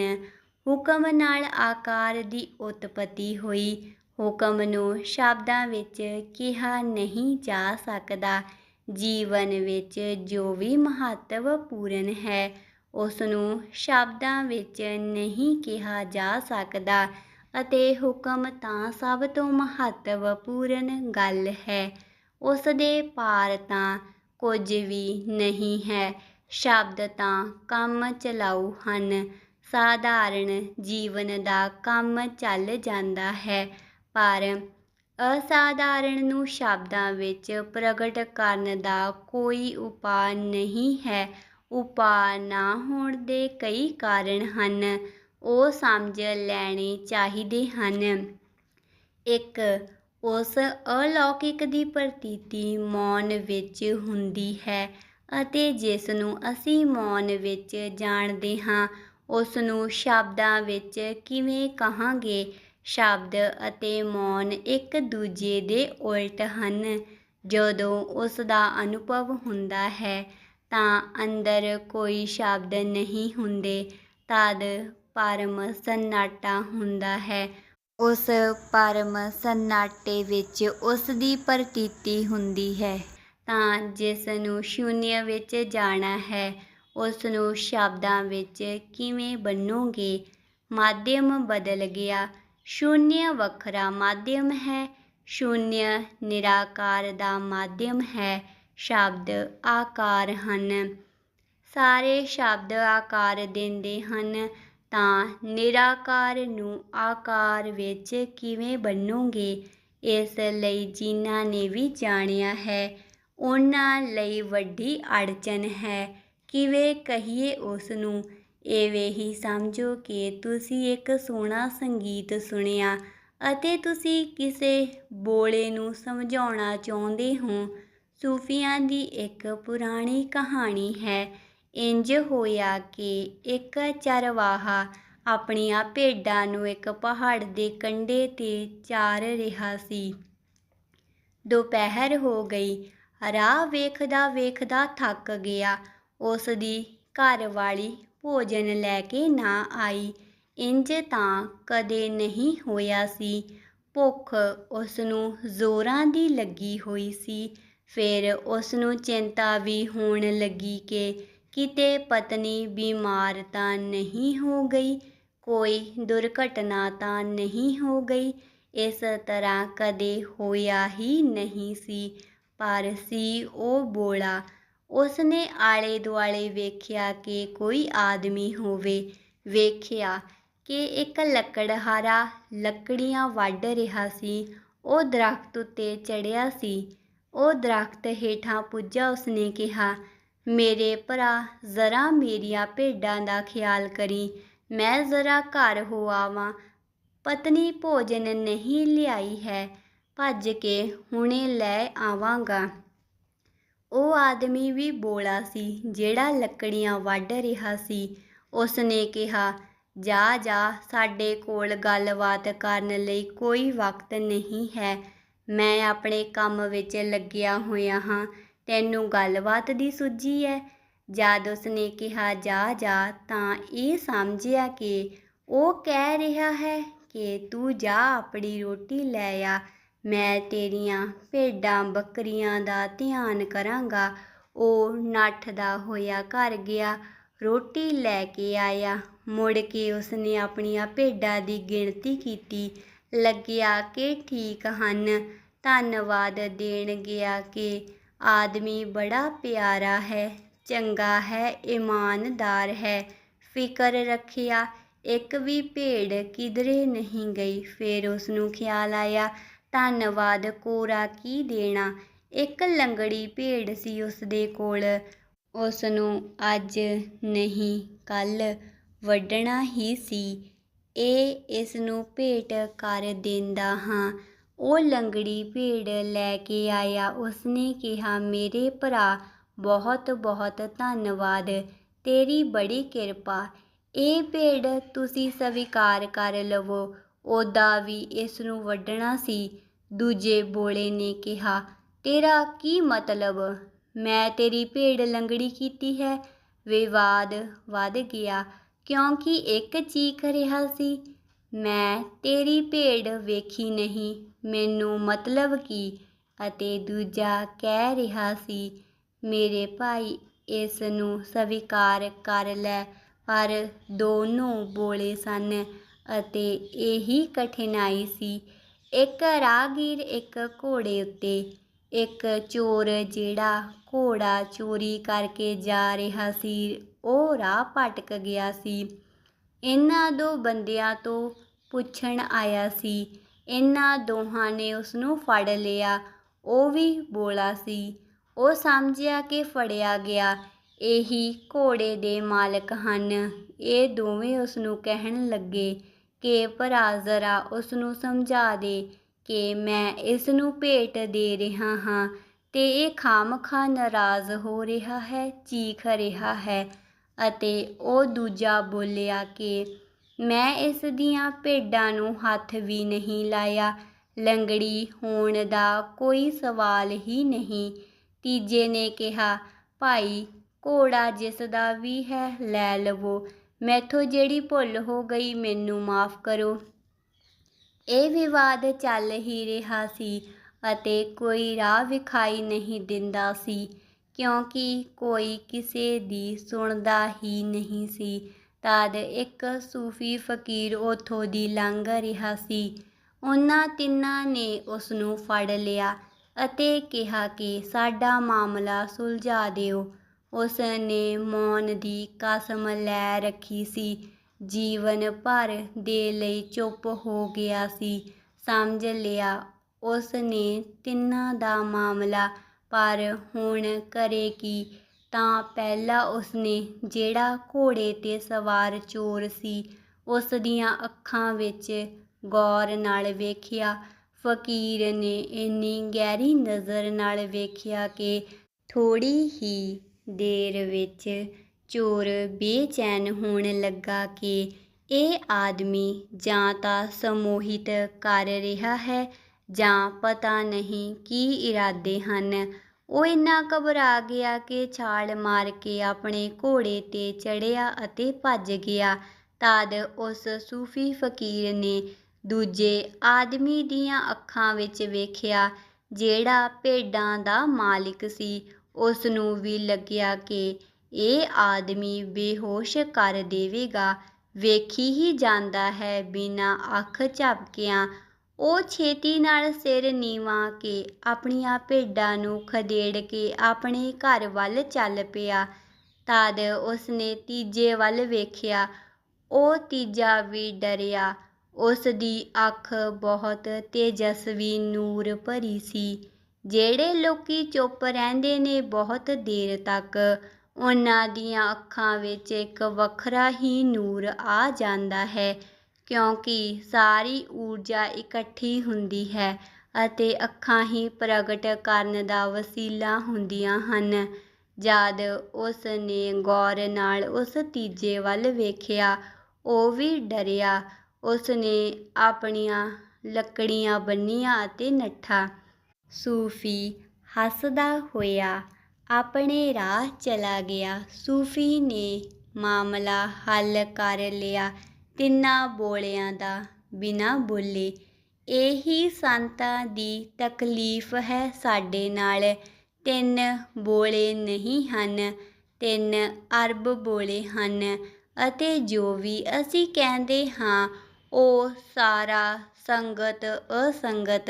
ਹੁਕਮ ਨਾਲ ਆਕਾਰ ਦੀ ਉਤਪਤੀ ਹੋਈ। ਹੁਕਮ ਨੂੰ ਸ਼ਬਦਾਂ ਵਿੱਚ ਕਿਹਾ ਨਹੀਂ ਜਾ ਸਕਦਾ। ਜੀਵਨ ਵਿੱਚ ਜੋ ਵੀ ਮਹੱਤਵਪੂਰਨ ਹੈ ਉਸ ਨੂੰ ਸ਼ਬਦਾਂ ਵਿੱਚ ਨਹੀਂ ਕਿਹਾ ਜਾ ਸਕਦਾ, ਅਤੇ ਹੁਕਮ ਤਾਂ ਸਭ ਤੋਂ ਮਹੱਤਵਪੂਰਨ ਗੱਲ ਹੈ। ਉਸ ਦੇ ਪਾਰ ਤਾਂ ਕੁਝ ਵੀ ਨਹੀਂ ਹੈ। ਸ਼ਬਦ ਤਾਂ ਕੰਮ ਚਲਾਊ ਹਨ, ਸਾਧਾਰਨ ਜੀਵਨ ਦਾ ਕੰਮ ਚੱਲ ਜਾਂਦਾ ਹੈ, ਪਰ ਅਸਾਧਾਰਨ ਨੂੰ ਸ਼ਬਦਾਂ ਵਿੱਚ ਪ੍ਰਗਟ ਕਰਨ ਦਾ ਕੋਈ ਉਪਾਅ ਨਹੀਂ ਹੈ। ਉਪਾਅ ਨਾ ਹੋਣ ਦੇ ਕਈ ਕਾਰਨ ਹਨ, ਉਹ ਸਮਝ ਲੈਣੇ ਚਾਹੀਦੇ ਹਨ। ਇੱਕ, ਉਸ ਅਲੌਕਿਕ ਦੀ ਪ੍ਰਤੀਤੀ ਮੌਨ ਵਿੱਚ ਹੁੰਦੀ ਹੈ, ਅਤੇ ਜਿਸ ਨੂੰ ਅਸੀਂ ਮੌਨ ਵਿੱਚ ਜਾਣਦੇ ਹਾਂ ਉਸ ਨੂੰ ਸ਼ਬਦਾਂ ਵਿੱਚ ਕਿਵੇਂ ਕਹਾਂਗੇ। ਸ਼ਬਦ ਅਤੇ ਮੌਨ ਇੱਕ ਦੂਜੇ ਦੇ ਉਲਟ ਹਨ। ਜਦੋਂ ਉਸ ਦਾ ਅਨੁਭਵ ਹੁੰਦਾ ਹੈ ਤਾਂ ਅੰਦਰ ਕੋਈ ਸ਼ਬਦ ਨਹੀਂ ਹੁੰਦੇ, ਤਦ ਪਰਮ ਸੰਨਾਟਾ ਹੁੰਦਾ ਹੈ। ਉਸ ਪਰਮ ਸੰਨਾਟੇ ਵਿੱਚ ਉਸ ਦੀ ਪ੍ਰਤੀਤੀ ਹੁੰਦੀ ਹੈ। ਤਾਂ ਜਿਸ ਨੂੰ ਸ਼ੂਨਯ ਵਿੱਚ ਜਾਣਾ ਹੈ, ਉਸ ਨੂੰ ਸ਼ਬਦਾਂ ਵਿੱਚ ਕਿਵੇਂ ਬੰਨੋਗੇ? ਮਾਧਿਅਮ ਬਦਲ ਗਿਆ। ਸ਼ੂਨਯ ਵੱਖਰਾ ਮਾਧਿਅਮ ਹੈ। ਸ਼ੂਨਯ ਨਿਰਾਕਾਰ ਦਾ ਮਾਧਿਅਮ ਹੈ। ਸ਼ਬਦ ਆਕਾਰ ਹਨ। ਸਾਰੇ ਸ਼ਬਦ ਆਕਾਰ ਦਿੰਦੇ ਹਨ। ਤਾਂ ਨਿਰਾਕਾਰ ਨੂੰ ਆਕਾਰ ਵਿੱਚ ਕਿਵੇਂ ਬੰਨੋਗੇ? ਇਸ ਲਈ ਜਿਨ੍ਹਾਂ ਨੇ ਵੀ ਜਾਣਿਆ ਹੈ, ਉਹਨਾਂ ਲਈ ਵੱਡੀ ਅੜਚਨ ਹੈ। ਕਿਵੇਂ ਕਹੀਏ ਉਸ ਨੂੰ? ਇਵੇਂ ਹੀ ਸਮਝੋ ਕਿ ਤੁਸੀਂ ਇੱਕ ਸੋਹਣਾ ਸੰਗੀਤ ਸੁਣਿਆ ਅਤੇ ਤੁਸੀਂ ਕਿਸੇ ਬੋਲੇ ਨੂੰ ਸਮਝਾਉਣਾ ਚਾਹੁੰਦੇ ਹੋ। ਸੂਫੀਆਂ ਦੀ ਇੱਕ ਪੁਰਾਣੀ ਕਹਾਣੀ ਹੈ। ਇੰਜ ਹੋਇਆ ਕਿ ਇੱਕ ਚਰਵਾਹਾ ਆਪਣੀਆਂ ਭੇਡਾਂ ਨੂੰ ਇੱਕ ਪਹਾੜ ਦੇ ਕੰਢੇ 'ਤੇ ਚਾਰ ਰਿਹਾ ਸੀ। ਦੁਪਹਿਰ ਹੋ ਗਈ। ਰਾਹ ਵੇਖਦਾ ਵੇਖਦਾ ਥੱਕ ਗਿਆ। ਉਸ ਦੀ ਘਰਵਾਲੀ ਭੋਜਨ ਲੈ ਕੇ ਨਾ ਆਈ। ਇੰਜ ਤਾਂ ਕਦੇ ਨਹੀਂ ਹੋਇਆ ਸੀ। ਭੁੱਖ ਉਸ ਨੂੰ ਜ਼ੋਰਾਂ ਦੀ ਲੱਗੀ ਹੋਈ ਸੀ। ਫਿਰ ਉਸ ਨੂੰ ਚਿੰਤਾ ਵੀ ਹੋਣ ਲੱਗੀ ਕਿ ਕਿਤੇ ਪਤਨੀ ਬਿਮਾਰ ਤਾਂ ਨਹੀਂ ਹੋ ਗਈ, ਕੋਈ ਦੁਰਘਟਨਾ ਤਾਂ ਨਹੀਂ ਹੋ ਗਈ। ਇਸ ਤਰ੍ਹਾਂ ਕਦੇ ਹੋਇਆ ਹੀ ਨਹੀਂ ਸੀ। ਪਰ ਸੀ ਉਹ ਬੋਲਾ। ਉਸਨੇ ਆਲੇ ਦੁਆਲੇ ਵੇਖਿਆ ਕਿ ਕੋਈ ਆਦਮੀ ਹੋਵੇ। ਵੇਖਿਆ ਕਿ ਇੱਕ ਲੱਕੜਹਾਰਾ ਲੱਕੜੀਆਂ ਵੱਢ ਰਿਹਾ ਸੀ। ਉਹ ਦਰਖਤ ਉੱਤੇ ਚੜ੍ਹਿਆ ਸੀ। ਉਹ ਦਰਖਤ ਹੇਠਾਂ ਪੁੱਜਾ। ਉਸਨੇ ਕਿਹਾ, ਮੇਰੇ ਭਰਾ, ਜ਼ਰਾ ਮੇਰੀਆਂ ਭੇਡਾਂ ਦਾ ਖਿਆਲ ਕਰੀਂ। ਮੈਂ ਜ਼ਰਾ ਘਰ ਹੋ ਆਵਾਂ। ਪਤਨੀ ਭੋਜਨ ਨਹੀਂ ਲਿਆਈ ਹੈ। ਭੱਜ ਕੇ ਹੁਣੇ ਲੈ ਆਵਾਂਗਾ। ਉਹ ਆਦਮੀ ਵੀ ਬੋਲਾ ਸੀ ਜਿਹੜਾ ਲੱਕੜੀਆਂ ਵੱਢ ਰਿਹਾ ਸੀ। ਉਸਨੇ ਕਿਹਾ, ਜਾ ਜਾ, ਸਾਡੇ ਕੋਲ ਗੱਲਬਾਤ ਕਰਨ ਲਈ ਕੋਈ ਵਕਤ ਨਹੀਂ ਹੈ। ਮੈਂ ਆਪਣੇ ਕੰਮ ਵਿੱਚ ਲੱਗਿਆ ਹੋਇਆ ਹਾਂ। ਤੈਨੂੰ ਗੱਲਬਾਤ ਦੀ ਸੂਝੀ ਹੈ? ਜਦ ਉਸਨੇ ਕਿਹਾ ਜਾ ਜਾ, ਤਾਂ ਇਹ ਸਮਝਿਆ ਕਿ ਉਹ ਕਹਿ ਰਿਹਾ ਹੈ ਕਿ ਤੂੰ ਜਾ ਆਪਣੀ ਰੋਟੀ ਲੈ ਆ, ਮੈਂ ਤੇਰੀਆਂ ਭੇਡਾਂ ਬੱਕਰੀਆਂ ਦਾ ਧਿਆਨ ਕਰਾਂਗਾ। ਉਹ ਨੱਠਦਾ ਹੋਇਆ ਘਰ ਗਿਆ, ਰੋਟੀ ਲੈ ਕੇ ਆਇਆ। ਮੁੜ ਕੇ ਉਸਨੇ ਆਪਣੀਆਂ ਭੇਡਾਂ ਦੀ ਗਿਣਤੀ ਕੀਤੀ। ਲੱਗਿਆ ਕਿ ਠੀਕ ਹਨ। ਧੰਨਵਾਦ ਦੇਣ ਗਿਆ ਕਿ ਆਦਮੀ ਬੜਾ ਪਿਆਰਾ ਹੈ, ਚੰਗਾ ਹੈ, ਇਮਾਨਦਾਰ ਹੈ, ਫਿਕਰ ਰੱਖਿਆ, ਇੱਕ ਵੀ ਭੇਡ ਕਿਧਰੇ ਨਹੀਂ ਗਈ। ਫਿਰ ਉਸਨੂੰ ਖਿਆਲ ਆਇਆ, ਧੰਨਵਾਦ ਕੋਰਾ ਕੀ ਦੇਣਾ। ਇੱਕ ਲੰਗੜੀ ਭੇਡ ਸੀ ਉਸਦੇ ਕੋਲ। ਉਸਨੂੰ ਅੱਜ ਨਹੀਂ ਕੱਲ੍ਹ ਵੱਢਣਾ ਹੀ ਸੀ। ਇਸ ਨੂੰ ਭੇਟ ਕਰ ਦਿੰਦਾ ਹਾਂ। ਉਹ ਲੰਗੜੀ ਭੇਡ ਲੈ ਕੇ ਆਇਆ। ਉਸਨੇ ਕਿਹਾ, ਮੇਰੇ ਭਰਾ, ਬਹੁਤ ਬਹੁਤ ਧੰਨਵਾਦ, ਤੇਰੀ ਬੜੀ ਕਿਰਪਾ। ਇਹ ਭੇਡ ਤੁਸੀਂ ਸਵੀਕਾਰ ਕਰ ਲਵੋ। ਉੱਦਾਂ ਵੀ ਇਸ ਨੂੰ ਵੱਢਣਾ ਸੀ। ਦੂਜੇ ਬੋਲੇ ਨੇ ਕਿਹਾ, ਤੇਰਾ ਕੀ ਮਤਲਬ? ਮੈਂ ਤੇਰੀ ਭੇਡ ਲੰਗੜੀ ਕੀਤੀ ਹੈ। ਵਿਵਾਦ ਵੱਧ ਗਿਆ ਕਿਉਂਕਿ ਇੱਕ ਚੀਖ ਰਿਹਾ ਸੀ, ਮੈਂ ਤੇਰੀ ਭੇਡ ਵੇਖੀ ਨਹੀਂ, ਮੈਨੂੰ ਮਤਲਬ ਕੀ? ਅਤੇ ਦੂਜਾ ਕਹਿ ਰਿਹਾ ਸੀ, ਮੇਰੇ ਭਾਈ, ਇਸ ਨੂੰ ਸਵੀਕਾਰ ਕਰ ਲੈ। ਪਰ ਦੋਨੋਂ ਬੋਲੇ ਸਨ ਅਤੇ ਇਹੀ ਕਠਿਨਾਈ ਸੀ। ਇੱਕ ਰਾਹਗੀਰ ਇੱਕ ਘੋੜੇ ਉੱਤੇ। ਇੱਕ ਚੋਰ ਜਿਹੜਾ ਘੋੜਾ ਚੋਰੀ ਕਰਕੇ ਜਾ ਰਿਹਾ ਸੀ, ਉਹ ਰਾਹ ਭਟਕ ਗਿਆ ਸੀ। ਇਹਨਾਂ ਦੋ ਬੰਦਿਆਂ ਤੋਂ ਪੁੱਛਣ ਆਇਆ ਸੀ। ਇਹਨਾਂ ਦੋਹਾਂ ਨੇ ਉਸਨੂੰ ਫੜ ਲਿਆ। ਉਹ ਵੀ ਬੋਲਾ ਸੀ। ਉਹ ਸਮਝਿਆ ਕਿ ਫੜਿਆ ਗਿਆ। ਇਹੀ ਘੋੜੇ ਦੇ ਮਾਲਕ ਹਨ। ਇਹ ਦੋਵੇਂ ਉਸਨੂੰ ਕਹਿਣ ਲੱਗੇ ਕਿ ਭਰਾ, ਜ਼ਰਾ ਉਸਨੂੰ ਸਮਝਾ ਦੇ ਕਿ ਮੈਂ ਇਸ ਨੂੰ ਭੇਟ ਦੇ ਰਿਹਾ ਹਾਂ ਤੇ ਇਹ ਖਾਮਖਾ ਨਾਰਾਜ਼ ਹੋ ਰਿਹਾ ਹੈ, ਚੀਖ ਰਿਹਾ ਹੈ। ਅਤੇ ਉਹ ਦੂਜਾ ਬੋਲਿਆ ਕਿ ਮੈਂ ਇਸ ਦੀਆਂ ਭੇਡਾਂ ਨੂੰ ਹੱਥ ਵੀ ਨਹੀਂ ਲਾਇਆ, ਲੰਗੜੀ ਹੋਣ ਦਾ ਕੋਈ ਸਵਾਲ ਹੀ ਨਹੀਂ। ਤੀਜੇ ਨੇ ਕਿਹਾ, ਭਾਈ, ਘੋੜਾ ਜਿਸ ਦਾ ਵੀ ਹੈ ਲੈ ਲਵੋ। ਮੈਥੋਂ ਜਿਹੜੀ ਭੁੱਲ ਹੋ ਗਈ ਮੈਨੂੰ ਮਾਫ਼ ਕਰੋ। ਇਹ ਵਿਵਾਦ ਚੱਲ ਹੀ ਰਿਹਾ ਸੀ ਅਤੇ ਕੋਈ ਰਾਹ ਵਿਖਾਈ ਨਹੀਂ ਦਿੰਦਾ ਸੀ, ਕਿਉਂਕਿ ਕੋਈ ਕਿਸੇ ਦੀ ਸੁਣਦਾ ਹੀ ਨਹੀਂ ਸੀ। ਤਦ ਇੱਕ ਸੂਫੀ ਫਕੀਰ ਉੱਥੋਂ ਦੀ ਲੰਘ ਰਿਹਾ ਸੀ। ਉਹਨਾਂ ਤਿੰਨਾਂ ਨੇ ਉਸ ਨੂੰ ਫੜ ਲਿਆ ਅਤੇ ਕਿਹਾ ਕਿ ਸਾਡਾ ਮਾਮਲਾ ਸੁਲਝਾ ਦਿਓ। ਉਸ ਨੇ ਮੌਨ ਦੀ ਕਸਮ ਲੈ ਰੱਖੀ ਸੀ, ਜੀਵਨ ਭਰ ਦੇ ਲਈ ਚੁੱਪ ਹੋ ਗਿਆ ਸੀ। ਸਮਝ ਲਿਆ ਉਸ ਨੇ ਤਿੰਨਾਂ ਦਾ ਮਾਮਲਾ, ਪਰ ਹੁਣ ਕਰੇ ਕੀ? ਤਾਂ ਪਹਿਲਾਂ ਉਸਨੇ ਜਿਹੜਾ ਘੋੜੇ 'ਤੇ ਸਵਾਰ ਚੋਰ ਸੀ, ਉਸ ਦੀਆਂ ਅੱਖਾਂ ਵਿੱਚ ਗੌਰ ਨਾਲ ਵੇਖਿਆ। ਫਕੀਰ ਨੇ ਇੰਨੀ ਗਹਿਰੀ ਨਜ਼ਰ ਨਾਲ ਵੇਖਿਆ ਕਿ ਥੋੜ੍ਹੀ ਹੀ ਦੇਰ ਵਿੱਚ ਚੋਰ ਬੇਚੈਨ ਹੋਣ ਲੱਗਾ ਕਿ ਇਹ ਆਦਮੀ ਜਾਂ ਤਾਂ ਸਮੋਹਿਤ ਕਰ ਰਿਹਾ ਹੈ ਜਾਂ ਪਤਾ ਨਹੀਂ ਕੀ ਇਰਾਦੇ ਹਨ। ਉਹ ਇੰਨਾ ਘਬਰਾ ਗਿਆ ਕਿ ਛਾਲ ਮਾਰ ਕੇ ਆਪਣੇ ਘੋੜੇ 'ਤੇ ਚੜ੍ਹਿਆ ਅਤੇ ਭੱਜ ਗਿਆ। ਤਦ ਉਸ ਸੂਫੀ ਫਕੀਰ ਨੇ ਦੂਜੇ ਆਦਮੀ ਦੀਆਂ ਅੱਖਾਂ ਵਿੱਚ ਵੇਖਿਆ, ਜਿਹੜਾ ਭੇਡਾਂ ਦਾ ਮਾਲਿਕ ਸੀ। ਉਸ ਨੂੰ ਵੀ ਲੱਗਿਆ ਕਿ ਇਹ ਆਦਮੀ ਬੇਹੋਸ਼ ਕਰ ਦੇਵੇਗਾ। ਵੇਖੀ ਹੀ ਜਾਂਦਾ ਹੈ, ਬਿਨਾਂ ਅੱਖ ਝਪਕਿਆਂ ਉਹ ਛੇਤੀ ਨਾਲ ਸਿਰ ਨੀਵਾਂ ਕੇ ਆਪਣੀਆਂ ਭੇਡਾਂ ਨੂੰ ਖਦੇੜ ਕੇ ਆਪਣੇ ਘਰ ਵੱਲ ਚੱਲ ਪਿਆ। ਤਦ ਉਸਨੇ ਤੀਜੇ ਵੱਲ ਵੇਖਿਆ। ਉਹ ਤੀਜਾ ਵੀ ਡਰਿਆ। ਉਸ ਦੀ ਅੱਖ ਬਹੁਤ ਤੇਜਸਵੀ ਨੂਰ ਭਰੀ ਸੀ। ਜਿਹੜੇ ਲੋਕੀ ਚੁੱਪ ਰਹਿੰਦੇ ਨੇ ਬਹੁਤ ਦੇਰ ਤੱਕ, ਉਹਨਾਂ ਦੀਆਂ ਅੱਖਾਂ ਵਿੱਚ ਇੱਕ ਵੱਖਰਾ ਹੀ ਨੂਰ ਆ ਜਾਂਦਾ ਹੈ, ਕਿਉਂਕਿ ਸਾਰੀ ਊਰਜਾ ਇਕੱਠੀ ਹੁੰਦੀ ਹੈ ਅਤੇ ਅੱਖਾਂ ਹੀ ਪ੍ਰਗਟ ਕਰਨ ਦਾ ਵਸੀਲਾ ਹੁੰਦੀਆਂ ਹਨ। ਜਦ ਉਸ ਨੇ ਗੌਰ ਨਾਲ ਉਸ ਤੀਜੇ ਵੱਲ ਵੇਖਿਆ, ਉਹ ਵੀ ਡਰਿਆ। ਉਸ ਨੇ ਆਪਣੀਆਂ ਲੱਕੜੀਆਂ ਬੰਨ੍ਹੀਆਂ ਅਤੇ ਨੱਠਾ। ਸੂਫੀ ਹੱਸਦਾ ਹੋਇਆ ਆਪਣੇ ਰਾਹ ਚਲਾ ਗਿਆ। ਸੂਫੀ ਨੇ ਮਾਮਲਾ ਹੱਲ ਕਰ ਲਿਆ ਤਿੰਨਾਂ ਬੋਲਿਆਂ ਦਾ, ਬਿਨਾਂ ਬੋਲੇ। ਇਹੀ ਸੰਤਾਂ ਦੀ ਤਕਲੀਫ਼ ਹੈ ਸਾਡੇ ਨਾਲ। 3 ਬੋਲੇ ਨਹੀਂ ਹਨ, 3 ਅਰਬ ਬੋਲੇ ਹਨ ਅਤੇ ਜੋ ਵੀ ਅਸੀਂ ਕਹਿੰਦੇ ਹਾਂ ਉਹ ਸਾਰਾ ਸੰਗਤ ਅਸੰਗਤ,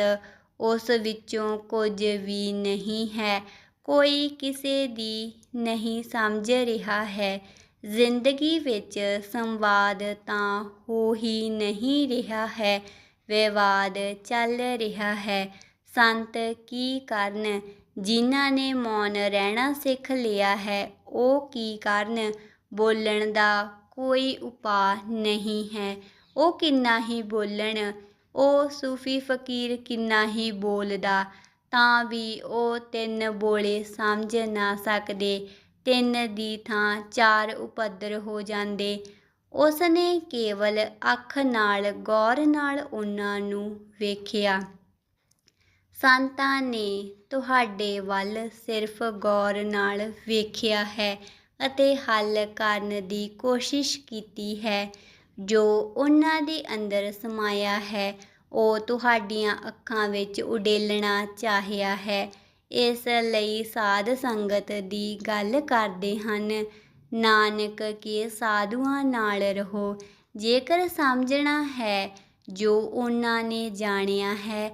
ਉਸ ਵਿੱਚੋਂ ਕੁਝ ਵੀ ਨਹੀਂ ਹੈ। ਕੋਈ ਕਿਸੇ ਦੀ ਨਹੀਂ ਸਮਝ ਰਿਹਾ ਹੈ। ਜ਼ਿੰਦਗੀ ਵਿੱਚ ਸੰਵਾਦ ਤਾਂ ਹੋ ਹੀ ਨਹੀਂ ਰਿਹਾ ਹੈ, ਵਿਵਾਦ ਚੱਲ ਰਿਹਾ ਹੈ। ਸੰਤ ਕੀ ਕਰਨ? ਜਿਨ੍ਹਾਂ ਨੇ ਮੌਨ ਰਹਿਣਾ ਸਿੱਖ ਲਿਆ ਹੈ, ਉਹ ਕੀ ਕਰਨ? ਬੋਲਣ ਦਾ ਕੋਈ ਉਪਾਅ ਨਹੀਂ ਹੈ। ਉਹ ਕਿੰਨਾ ਹੀ ਬੋਲਣ। ਉਹ ਸੂਫੀ ਫਕੀਰ ਕਿੰਨਾ ਹੀ ਬੋਲਦਾ, ਤਾਂ ਵੀ ਉਹ 3 ਬੋਲੇ ਸਮਝ ਨਾ ਸਕਦੇ। 3 ਦੀ ਥਾਂ 4 ਉਪੱਦਰ ਹੋ ਜਾਂਦੇ। ਉਸ ਨੇ ਕੇਵਲ ਅੱਖ ਨਾਲ ਗੌਰ ਨਾਲ ਉਹਨਾਂ ਨੂੰ ਵੇਖਿਆ। ਸੰਤਾਂ ਨੇ ਤੁਹਾਡੇ ਵੱਲ ਸਿਰਫ ਗੌਰ ਨਾਲ ਵੇਖਿਆ ਹੈ ਅਤੇ ਹੱਲ ਕਰਨ ਦੀ ਕੋਸ਼ਿਸ਼ ਕੀਤੀ ਹੈ। ਜੋ ਉਹਨਾਂ ਦੇ ਅੰਦਰ ਸਮਾਇਆ ਹੈ, ਉਹ ਤੁਹਾਡੀਆਂ ਅੱਖਾਂ ਵਿੱਚ ਉਡੇਲਣਾ ਚਾਹਿਆ ਹੈ। ਇਸ ਲਈ ਸਾਧ ਸੰਗਤ ਦੀ ਗੱਲ ਕਰਦੇ ਹਨ, ਨਾਨਕ ਕਿ ਸਾਧੂਆਂ ਨਾਲ ਰਹੋ। ਜੇਕਰ ਸਮਝਣਾ ਹੈ ਜੋ ਉਹਨਾਂ ਨੇ ਜਾਣਿਆ ਹੈ,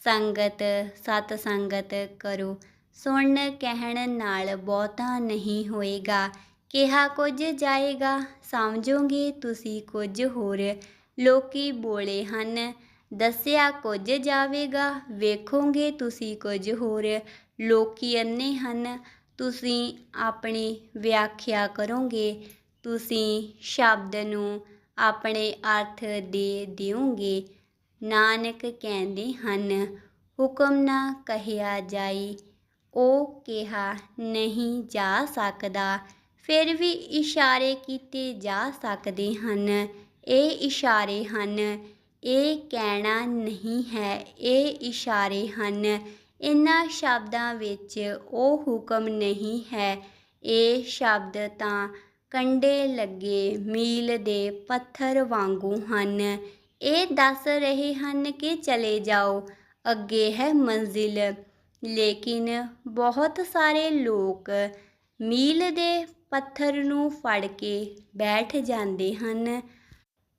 ਸੰਗਤ ਸਤ ਸੰਗਤ ਕਰੋ। ਸੁਣ ਕਹਿਣ ਨਾਲ ਬਹੁਤਾ ਨਹੀਂ ਹੋਏਗਾ। ਕਿਹਾ ਕੁਝ ਜਾਏਗਾ, ਸਮਝੋਗੇ ਤੁਸੀਂ ਕੁਝ ਹੋਰ। ਲੋਕੀ ਬੋਲੇ ਹਨ, ਦੱਸਿਆ ਕੁਝ ਜਾਵੇਗਾ, ਵੇਖੋਗੇ ਤੁਸੀਂ ਕੁਝ ਹੋਰ। ਲੋਕੀ ਅੰਨੇ ਹਨ, ਤੁਸੀਂ ਆਪਣੀ ਵਿਆਖਿਆ ਕਰੋਗੇ। ਤੁਸੀਂ ਸ਼ਬਦ ਨੂੰ ਆਪਣੇ ਅਰਥ ਦੇ ਦਿਓਗੇ। ਨਾਨਕ ਕਹਿੰਦੇ ਹਨ, ਹੁਕਮ ਨਾ ਕਹਿਆ ਜਾਈ, ਉਹ ਕਿਹਾ ਨਹੀਂ ਜਾ ਸਕਦਾ। ਫਿਰ ਵੀ ਇਸ਼ਾਰੇ ਕੀਤੇ ਜਾ ਸਕਦੇ ਹਨ। ਇਹ ਇਸ਼ਾਰੇ ਹਨ, ਇਹ ਕਹਿਣਾ ਨਹੀਂ ਹੈ, ਇਹ ਇਸ਼ਾਰੇ ਹਨ। ਇਹਨਾਂ ਸ਼ਬਦਾਂ ਵਿੱਚ ਉਹ ਹੁਕਮ ਨਹੀਂ ਹੈ। ਇਹ ਸ਼ਬਦ ਤਾਂ ਕੰਡੇ ਲੱਗੇ ਮੀਲ ਦੇ ਪੱਥਰ ਵਾਂਗੂ ਹਨ। ਇਹ ਦੱਸ ਰਹੇ ਹਨ ਕਿ ਚਲੇ ਜਾਓ, ਅੱਗੇ ਹੈ ਮੰਜ਼ਿਲ। ਲੇਕਿਨ ਬਹੁਤ ਸਾਰੇ ਲੋਕ ਮੀਲ ਦੇ ਪੱਥਰ ਨੂੰ ਫੜ ਕੇ ਬੈਠ ਜਾਂਦੇ ਹਨ।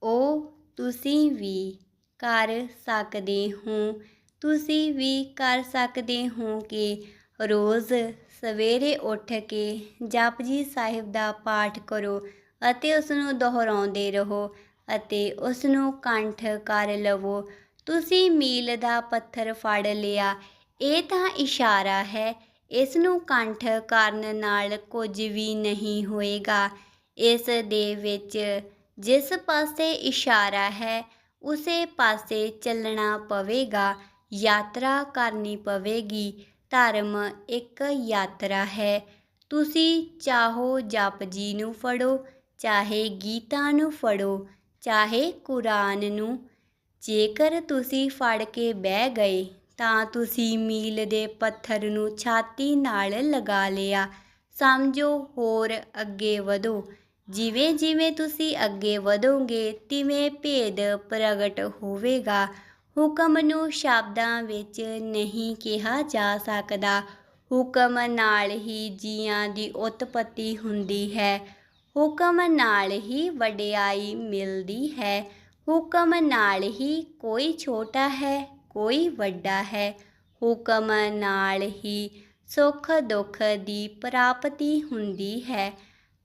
ਉਹ ਤੁਸੀਂ ਵੀ ਕਰ ਸਕਦੇ ਹੋ। ਤੁਸੀਂ ਵੀ ਕਰ ਸਕਦੇ ਹੋ ਕਿ ਰੋਜ਼ ਸਵੇਰੇ ਉੱਠ ਕੇ ਜਪਜੀ ਸਾਹਿਬ ਦਾ ਪਾਠ ਕਰੋ ਅਤੇ ਉਸ ਨੂੰ ਦੁਹਰਾਉਂਦੇ ਰਹੋ ਅਤੇ ਉਸ ਨੂੰ ਕੰਠ ਕਰ ਲਵੋ। ਤੁਸੀਂ ਮੀਲ ਦਾ ਪੱਥਰ ਫੜ ਲਿਆ, ਇਹ ਤਾਂ ਇਸ਼ਾਰਾ ਹੈ। ਇਸ ਨੂੰ ਕੰਠ ਕਰਨ ਨਾਲ ਕੁਝ ਵੀ ਨਹੀਂ ਹੋਏਗਾ। ਇਸ ਦੇ ਵਿੱਚ ਜਿਸ ਪਾਸੇ ਇਸ਼ਾਰਾ ਹੈ ਉਸੇ ਪਾਸੇ ਚੱਲਣਾ ਪਵੇਗਾ, ਯਾਤਰਾ ਕਰਨੀ ਪਵੇਗੀ। ਧਰਮ ਇੱਕ ਯਾਤਰਾ ਹੈ। ਤੁਸੀਂ ਚਾਹੋ ਜਪਜੀ ਨੂੰ ਫੜੋ, ਚਾਹੇ ਗੀਤਾ ਨੂੰ ਫੜੋ, ਚਾਹੇ ਕੁਰਾਨ ਨੂੰ। ਜੇਕਰ ਤੁਸੀਂ ਫੜ ਕੇ ਬਹਿ ਗਏ ਤਾਂ ਤੁਸੀਂ ਮੀਲ ਦੇ ਪੱਥਰ ਨੂੰ ਛਾਤੀ ਨਾਲ ਲਗਾ ਲਿਆ। ਸਮਝੋ, ਹੋਰ ਅੱਗੇ ਵਧੋ। ਜਿਵੇਂ ਜਿਵੇਂ ਤੁਸੀਂ ਅੱਗੇ ਵਧੋਗੇ ਤਿਵੇਂ ਭੇਦ ਪ੍ਰਗਟ ਹੋਵੇਗਾ। ਹੁਕਮ ਨੂੰ ਸ਼ਬਦਾਂ ਵਿੱਚ ਨਹੀਂ ਕਿਹਾ ਜਾ ਸਕਦਾ। ਹੁਕਮ ਨਾਲ ਹੀ ਜੀਆਂ ਦੀ ਉਤਪਤੀ ਹੁੰਦੀ ਹੈ। ਹੁਕਮ ਨਾਲ ਹੀ ਵਡਿਆਈ ਮਿਲਦੀ ਹੈ। ਹੁਕਮ ਨਾਲ ਹੀ ਕੋਈ ਛੋਟਾ ਹੈ, ਕੋਈ ਵੱਡਾ ਹੈ। ਹੁਕਮ ਨਾਲ ਹੀ ਸੁੱਖ ਦੁੱਖ ਦੀ ਪ੍ਰਾਪਤੀ ਹੁੰਦੀ ਹੈ।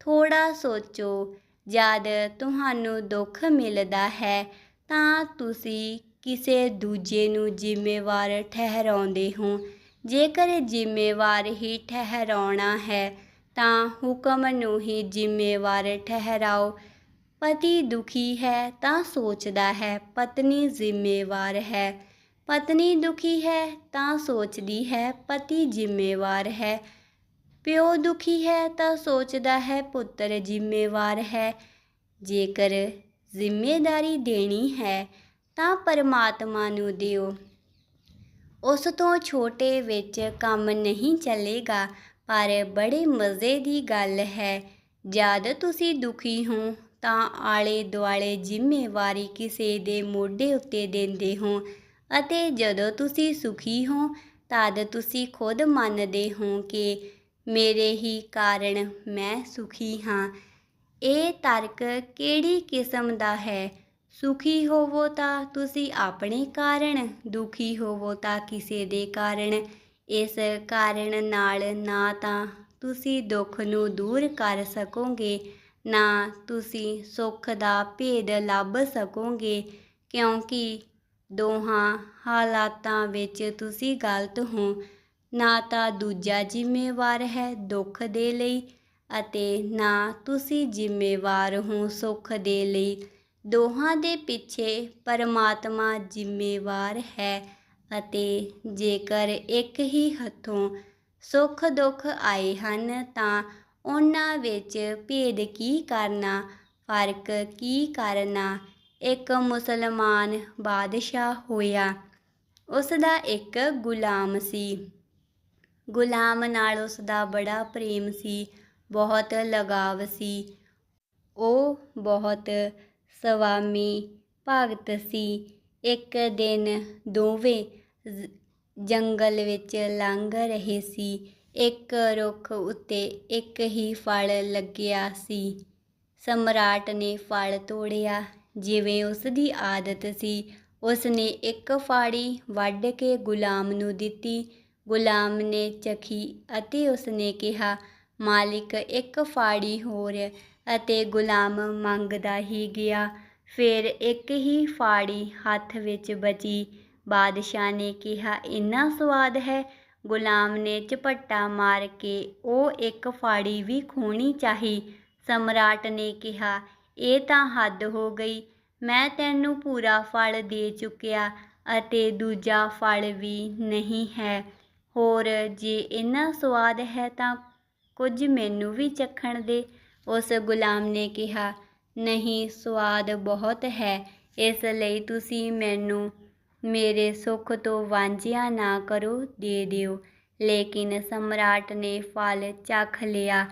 ਥੋੜ੍ਹਾ ਸੋਚੋ, ਜਦ ਤੁਹਾਨੂੰ ਦੁੱਖ ਮਿਲਦਾ ਹੈ ਤਾਂ ਤੁਸੀਂ ਕਿਸੇ ਦੂਜੇ ਨੂੰ ਜ਼ਿੰਮੇਵਾਰ ਠਹਿਰਾਉਂਦੇ ਹੋ। ਜੇਕਰ ਜ਼ਿੰਮੇਵਾਰ ਹੀ ਠਹਿਰਾਉਣਾ ਹੈ ਤਾਂ ਹੁਕਮ ਨੂੰ ਹੀ ਜ਼ਿੰਮੇਵਾਰ ਠਹਿਰਾਓ। ਪਤੀ ਦੁਖੀ ਹੈ ਤਾਂ ਸੋਚਦਾ ਹੈ ਪਤਨੀ ਜ਼ਿੰਮੇਵਾਰ ਹੈ। ਪਤਨੀ ਦੁਖੀ ਹੈ ਤਾਂ ਸੋਚਦੀ ਹੈ ਪਤੀ ਜ਼ਿੰਮੇਵਾਰ ਹੈ। ਪਿਓ ਦੁਖੀ ਹੈ ਤਾਂ ਸੋਚਦਾ ਹੈ ਪੁੱਤਰ ਜ਼ਿੰਮੇਵਾਰ ਹੈ। ਜੇਕਰ ਜ਼ਿੰਮੇਦਾਰੀ ਦੇਣੀ ਹੈ ਤਾਂ ਪਰਮਾਤਮਾ ਨੂੰ ਦਿਓ। ਉਸ ਤੋਂ ਛੋਟੇ ਵਿੱਚ ਕੰਮ ਨਹੀਂ ਚੱਲੇਗਾ। ਪਰ ਬੜੇ ਮਜ਼ੇ ਦੀ ਗੱਲ ਹੈ, ਜਦ ਤੁਸੀਂ ਦੁਖੀ ਹੋ ਤਾਂ ਆਲੇ ਦੁਆਲੇ ਜ਼ਿੰਮੇਵਾਰੀ ਕਿਸੇ ਦੇ ਮੋਢੇ ਉੱਤੇ ਦਿੰਦੇ ਹੋ ਅਤੇ ਜਦੋਂ ਤੁਸੀਂ ਸੁਖੀ ਹੋ ਤਦ ਤੁਸੀਂ ਖੁਦ ਮੰਨਦੇ ਹੋ ਕਿ ਮੇਰੇ ਹੀ ਕਾਰਨ ਮੈਂ ਸੁਖੀ ਹਾਂ। ਇਹ ਤਰਕ ਕਿਹੜੀ ਕਿਸਮ ਦਾ ਹੈ? ਸੁਖੀ ਹੋਵੋ ਤਾਂ ਤੁਸੀਂ ਆਪਣੇ ਕਾਰਨ, ਦੁਖੀ ਹੋਵੋ ਤਾਂ ਕਿਸੇ ਦੇ ਕਾਰਨ। ਇਸ ਕਾਰਨ ਨਾਲ ਨਾ ਤਾਂ ਤੁਸੀਂ ਦੁੱਖ ਨੂੰ ਦੂਰ ਕਰ ਸਕੋਗੇ, ਨਾ ਤੁਸੀਂ ਸੁੱਖ ਦਾ ਭੇਦ ਲੱਭ ਸਕੋਗੇ, ਕਿਉਂਕਿ ਦੋਹਾਂ ਹਾਲਾਤਾਂ ਵਿੱਚ ਤੁਸੀਂ ਗਲਤ ਹੋ। ਨਾ ਤਾਂ ਦੂਜਾ ਜ਼ਿੰਮੇਵਾਰ ਹੈ ਦੁੱਖ ਦੇ ਲਈ ਅਤੇ ਨਾ ਤੁਸੀਂ ਜ਼ਿੰਮੇਵਾਰ ਹੋ ਸੁੱਖ ਦੇ ਲਈ। ਦੋਹਾਂ ਦੇ ਪਿੱਛੇ ਪਰਮਾਤਮਾ ਜ਼ਿੰਮੇਵਾਰ ਹੈ ਅਤੇ ਜੇਕਰ ਇੱਕ ਹੀ ਹੱਥੋਂ ਸੁੱਖ ਦੁੱਖ ਆਏ ਹਨ ਤਾਂ ਉਹਨਾਂ ਵਿੱਚ ਭੇਦ ਕੀ ਕਰਨਾ, ਫਰਕ ਕੀ ਕਰਨਾ। ਇੱਕ ਮੁਸਲਮਾਨ ਬਾਦਸ਼ਾਹ ਹੋਇਆ। ਉਸ ਦਾ ਇੱਕ ਗੁਲਾਮ ਸੀ। ਗੁਲਾਮ ਨਾਲ ਉਸ ਦਾ ਬੜਾ ਪ੍ਰੇਮ ਸੀ, ਬਹੁਤ ਲਗਾਵ ਸੀ। ਉਹ ਬਹੁਤ ਸਵਾਮੀ ਭਗਤ ਸੀ। ਇੱਕ ਦਿਨ ਦੋਵੇਂ ਜੰਗਲ ਵਿੱਚ ਲੰਘ ਰਹੇ ਸੀ। ਇੱਕ ਰੁੱਖ ਉੱਤੇ ਇੱਕ ਹੀ ਫਲ ਲੱਗਿਆ ਸੀ। ਸਮਰਾਟ ਨੇ ਫਲ ਤੋੜਿਆ। ਜਿਵੇਂ ਉਸ ਦੀ ਆਦਤ ਸੀ, ਉਸ ਨੇ ਇੱਕ ਫਾੜੀ ਵੱਢ ਕੇ ਗੁਲਾਮ ਨੂੰ ਦਿੱਤੀ। ਗੁਲਾਮ ਨੇ ਚਖੀ ਅਤੇ ਉਸ ਨੇ ਕਿਹਾ, ਮਾਲਿਕ ਇੱਕ ਫਾੜੀ ਹੋਰ, ਅਤੇ ਗੁਲਾਮ ਮੰਗਦਾ ਹੀ ਗਿਆ। ਫਿਰ ਇੱਕ ਹੀ ਫਾੜੀ ਹੱਥ ਵਿੱਚ ਬਚੀ। ਬਾਦਸ਼ਾਹ ਨੇ ਕਿਹਾ, ਇੰਨਾ ਸਵਾਦ ਹੈ। ਗੁਲਾਮ ਨੇ ਝਪੱਟਾ ਮਾਰ ਕੇ ਉਹ ਇੱਕ ਫਾੜੀ ਵੀ ਖੋਹਣੀ ਚਾਹੀ। ਸਮਰਾਟ ਨੇ ਕਿਹਾ, ਇਹ ਤਾਂ ਹੱਦ ਹੋ ਗਈ। ਮੈਂ ਤੈਨੂੰ ਪੂਰਾ ਫਲ ਦੇ ਚੁੱਕਿਆ ਅਤੇ ਦੂਜਾ ਫਲ ਵੀ ਨਹੀਂ ਹੈ। ਹੋਰ ਜੇ ਇੰਨਾ ਸਵਾਦ ਹੈ ਤਾਂ ਕੁਝ ਮੈਨੂੰ ਵੀ ਚਖਣ ਦੇ। ਉਸ ਗੁਲਾਮ ਨੇ ਕਿਹਾ, ਨਹੀਂ, ਸਵਾਦ ਬਹੁਤ ਹੈ, ਇਸ ਲਈ ਤੁਸੀਂ ਮੈਨੂੰ ਮੇਰੇ ਸੁੱਖ ਤੋਂ ਵਾਂਝਿਆ ਨਾ ਕਰੋ, ਦੇ ਦਿਓ। ਲੇਕਿਨ ਸਮਰਾਟ ਨੇ ਫਲ ਚਖ ਲਿਆ।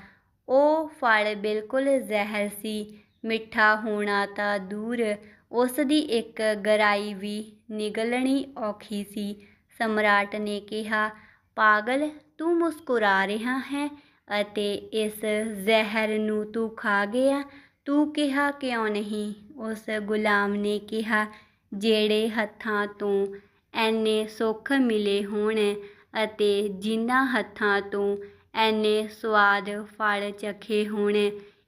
ਉਹ ਫਲ ਬਿਲਕੁਲ ਜ਼ਹਿਰ ਸੀ। ਮਿੱਠਾ ਹੋਣਾ ਤਾਂ ਦੂਰ, ਉਸ ਦੀ ਇੱਕ ਗਰਾਈ ਵੀ ਨਿਗਲਣੀ ਔਖੀ ਸੀ। ਸਮਰਾਟ ਨੇ ਕਿਹਾ, ਪਾਗਲ, ਤੂੰ ਮੁਸਕਰਾ ਰਿਹਾ ਹੈ ਅਤੇ ਇਸ ਜ਼ਹਿਰ ਨੂੰ ਤੂੰ ਖਾ ਗਿਆ। ਤੂੰ ਕਿਹਾ ਕਿਉਂ ਨਹੀਂ? ਉਸ ਗੁਲਾਮ ਨੇ ਕਿਹਾ, ਜਿਹੜੇ ਹੱਥਾਂ ਤੋਂ ਐਨੇ ਸੁੱਖ ਮਿਲੇ ਹੋਣ ਅਤੇ ਜਿਨ੍ਹਾਂ ਹੱਥਾਂ ਤੋਂ ਐਨੇ ਸਵਾਦ ਫਲ ਚਖੇ ਹੋਣ,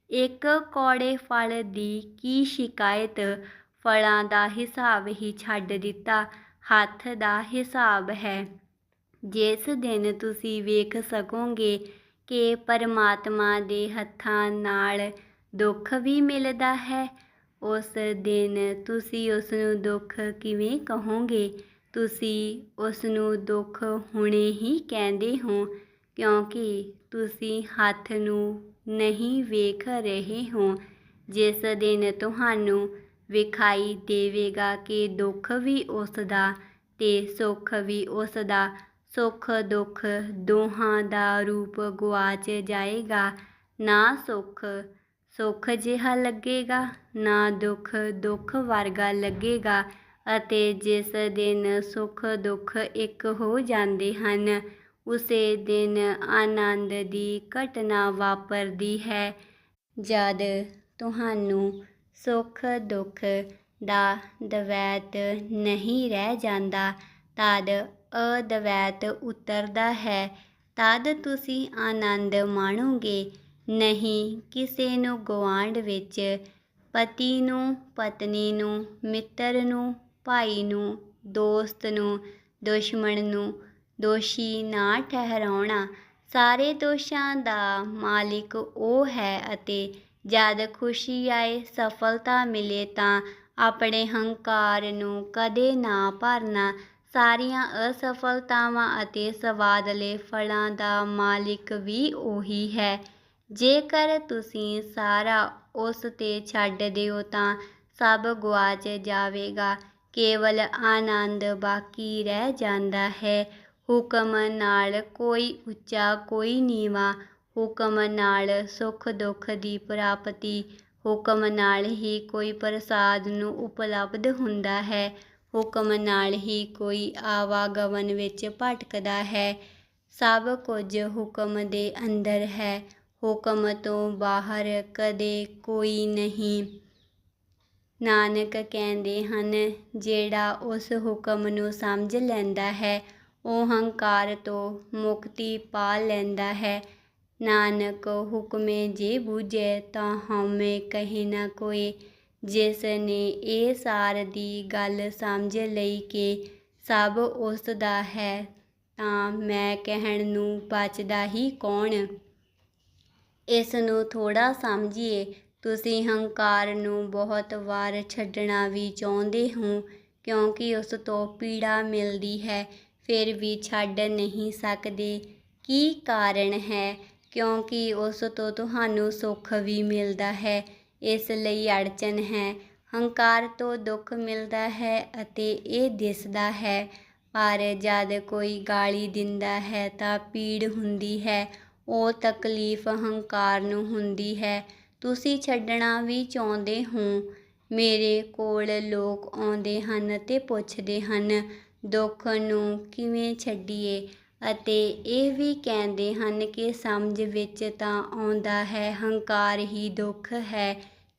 ਇੱਕ ਕੌੜੇ ਫਲ ਦੀ ਕੀ ਸ਼ਿਕਾਇਤ? ਫਲਾਂ ਦਾ ਹਿਸਾਬ ਹੀ ਛੱਡ ਦਿੱਤਾ, ਹੱਥ ਦਾ ਹਿਸਾਬ ਹੈ। ਜਿਸ ਦਿਨ ਤੁਸੀਂ ਵੇਖ ਸਕੋਗੇ ਕਿ ਪਰਮਾਤਮਾ ਦੇ ਹੱਥਾਂ ਨਾਲ ਦੁੱਖ ਵੀ ਮਿਲਦਾ ਹੈ, ਉਸ ਦਿਨ ਤੁਸੀਂ ਉਸ ਨੂੰ ਦੁੱਖ ਕਿਵੇਂ ਕਹੋਗੇ? ਤੁਸੀਂ ਉਸ ਨੂੰ ਦੁੱਖ ਹੁਣੇ ਹੀ ਕਹਿੰਦੇ ਹੋ, ਕਿਉਂਕਿ ਤੁਸੀਂ ਹੱਥ ਨੂੰ ਨਹੀਂ ਵੇਖ ਰਹੇ ਹੋ। ਜਿਸ ਦਿਨ ਤੁਹਾਨੂੰ ਵਿਖਾਈ ਦੇਵੇਗਾ ਕਿ ਦੁੱਖ ਵੀ ਉਸ ਦਾ ਤੇ ਸੁੱਖ ਵੀ ਉਸ ਦਾ, ਸੁੱਖ ਦੁੱਖ ਦੋਹਾਂ ਦਾ ਰੂਪ ਗੁਆਚ ਜਾਏਗਾ। ਨਾ ਸੁੱਖ ਸੁੱਖ ਜਿਹਾ ਲੱਗੇਗਾ, ਨਾ ਦੁੱਖ ਦੁੱਖ ਵਰਗਾ ਲੱਗੇਗਾ। ਅਤੇ ਜਿਸ ਦਿਨ ਸੁੱਖ ਦੁੱਖ ਇੱਕ ਹੋ ਜਾਂਦੇ ਹਨ, ਉਸੇ ਦਿਨ ਆਨੰਦ ਦੀ ਘਟਨਾ ਵਾਪਰਦੀ ਹੈ। ਜਦ ਤੁਹਾਨੂੰ ਸੁੱਖ ਦੁੱਖ ਦਾ ਦਵੈਤ ਨਹੀਂ ਰਹਿ ਜਾਂਦਾ, ਤਦ ਅਦਵੈਤ ਉਤਰਦਾ ਹੈ। ਤਦ ਤੁਸੀਂ ਆਨੰਦ ਮਾਣੋਗੇ। ਨਹੀਂ ਕਿਸੇ ਨੂੰ ਗੁਆਂਢ ਵਿੱਚ, ਪਤੀ ਨੂੰ, ਪਤਨੀ ਨੂੰ, ਮਿੱਤਰ ਨੂੰ, ਭਾਈ ਨੂੰ, ਦੋਸਤ ਨੂੰ, ਦੁਸ਼ਮਣ ਨੂੰ ਦੋਸ਼ੀ ਨਾ ਠਹਿਰਾਉਣਾ। ਸਾਰੇ ਦੋਸ਼ਾਂ ਦਾ ਮਾਲਿਕ ਉਹ ਹੈ ਅਤੇ ਜਦ ਖੁਸ਼ੀ ਆਏ, ਸਫਲਤਾ ਮਿਲੇ ਤਾਂ ਆਪਣੇ ਹੰਕਾਰ ਨੂੰ ਕਦੇ ਨਾ ਭਰਨਾ। ਸਾਰੀਆਂ ਅਸਫਲਤਾਵਾਂ ਅਤੇ ਸਵਾਦਲੇ ਫਲਾਂ ਦਾ ਮਾਲਿਕ ਵੀ ਉਹੀ ਹੈ। ਜੇਕਰ ਤੁਸੀਂ ਸਾਰਾ ਉਸ 'ਤੇ ਛੱਡ ਦਿਓ ਤਾਂ ਸਭ ਗੁਆਚ ਜਾਵੇਗਾ, ਕੇਵਲ ਆਨੰਦ ਬਾਕੀ ਰਹਿ ਜਾਂਦਾ ਹੈ। ਹੁਕਮ ਨਾਲ ਕੋਈ ਉੱਚਾ ਕੋਈ ਨੀਵਾਂ, ਹੁਕਮ ਨਾਲ ਸੁੱਖ ਦੁੱਖ ਦੀ ਪ੍ਰਾਪਤੀ, ਹੁਕਮ ਨਾਲ ਹੀ ਕੋਈ ਪ੍ਰਸਾਦ ਨੂੰ ਉਪਲਬਧ ਹੁੰਦਾ ਹੈ, ਹੁਕਮ ਨਾਲ ਹੀ ਕੋਈ ਆਵਾਗਮਨ ਵਿੱਚ ਭਟਕਦਾ ਹੈ। ਸਭ ਕੁਝ ਹੁਕਮ ਦੇ ਅੰਦਰ ਹੈ, ਹੁਕਮ ਤੋਂ ਬਾਹਰ ਕਦੇ ਕੋਈ ਨਹੀਂ। ਨਾਨਕ ਕਹਿੰਦੇ ਹਨ, ਜਿਹੜਾ ਉਸ ਹੁਕਮ ਨੂੰ ਸਮਝ ਲੈਂਦਾ ਹੈ, ਉਹ ਹੰਕਾਰ ਤੋਂ ਮੁਕਤੀ ਪਾ ਲੈਂਦਾ ਹੈ। ਨਾਨਕ ਹੁਕਮੇ ਜੇ ਬੂਝੈ, ਤਾਂ ਹਉਮੈ ਕਹੀ ਨ ਕੋਇ। ਜਿਸ ਨੇ ਇਹ ਸਾਰ ਦੀ ਗੱਲ ਸਮਝ ਲਈ ਕਿ ਸਭ ਉਸ ਦਾ ਹੈ, ਤਾਂ ਮੈਂ ਕਹਿਣ ਨੂੰ ਬਚਦਾ ਹੀ ਕੌਣ? ਇਸ ਨੂੰ ਥੋੜ੍ਹਾ ਸਮਝੀਏ। ਤੁਸੀਂ ਹੰਕਾਰ ਨੂੰ ਬਹੁਤ ਵਾਰ ਛੱਡਣਾ ਵੀ ਚਾਹੁੰਦੇ ਹੋ, ਕਿਉਂਕਿ ਉਸ ਤੋਂ ਪੀੜਾ ਮਿਲਦੀ ਹੈ, ਫਿਰ ਵੀ ਛੱਡ ਨਹੀਂ ਸਕਦੇ। ਕੀ ਕਾਰਨ ਹੈ? ਕਿਉਂਕਿ ਉਸ ਤੋਂ ਤੁਹਾਨੂੰ ਸੁੱਖ ਵੀ ਮਿਲਦਾ ਹੈ, ਇਸ ਲਈ ਅੜਚਨ ਹੈ। ਹੰਕਾਰ ਤੋਂ ਦੁੱਖ ਮਿਲਦਾ ਹੈ ਅਤੇ ਇਹ ਦਿਸਦਾ ਹੈ, ਪਰ ਜਦ ਕੋਈ ਗਾਲੀ ਦਿੰਦਾ ਹੈ ਤਾਂ ਪੀੜ ਹੁੰਦੀ ਹੈ। ਉਹ ਤਕਲੀਫ ਹੰਕਾਰ ਨੂੰ ਹੁੰਦੀ ਹੈ। ਤੁਸੀਂ ਛੱਡਣਾ ਵੀ ਚਾਹੁੰਦੇ ਹੋ। ਮੇਰੇ ਕੋਲ ਲੋਕ ਆਉਂਦੇ ਹਨ ਤੇ ਪੁੱਛਦੇ ਹਨ, ਦੁੱਖ ਨੂੰ ਕਿਵੇਂ ਛੱਡੀਏ? ਅਤੇ ਇਹ ਵੀ ਕਹਿੰਦੇ ਹਨ ਕਿ ਸਮਝ ਵਿੱਚ ਤਾਂ ਆਉਂਦਾ ਹੈ ਹੰਕਾਰ ਹੀ ਦੁੱਖ ਹੈ,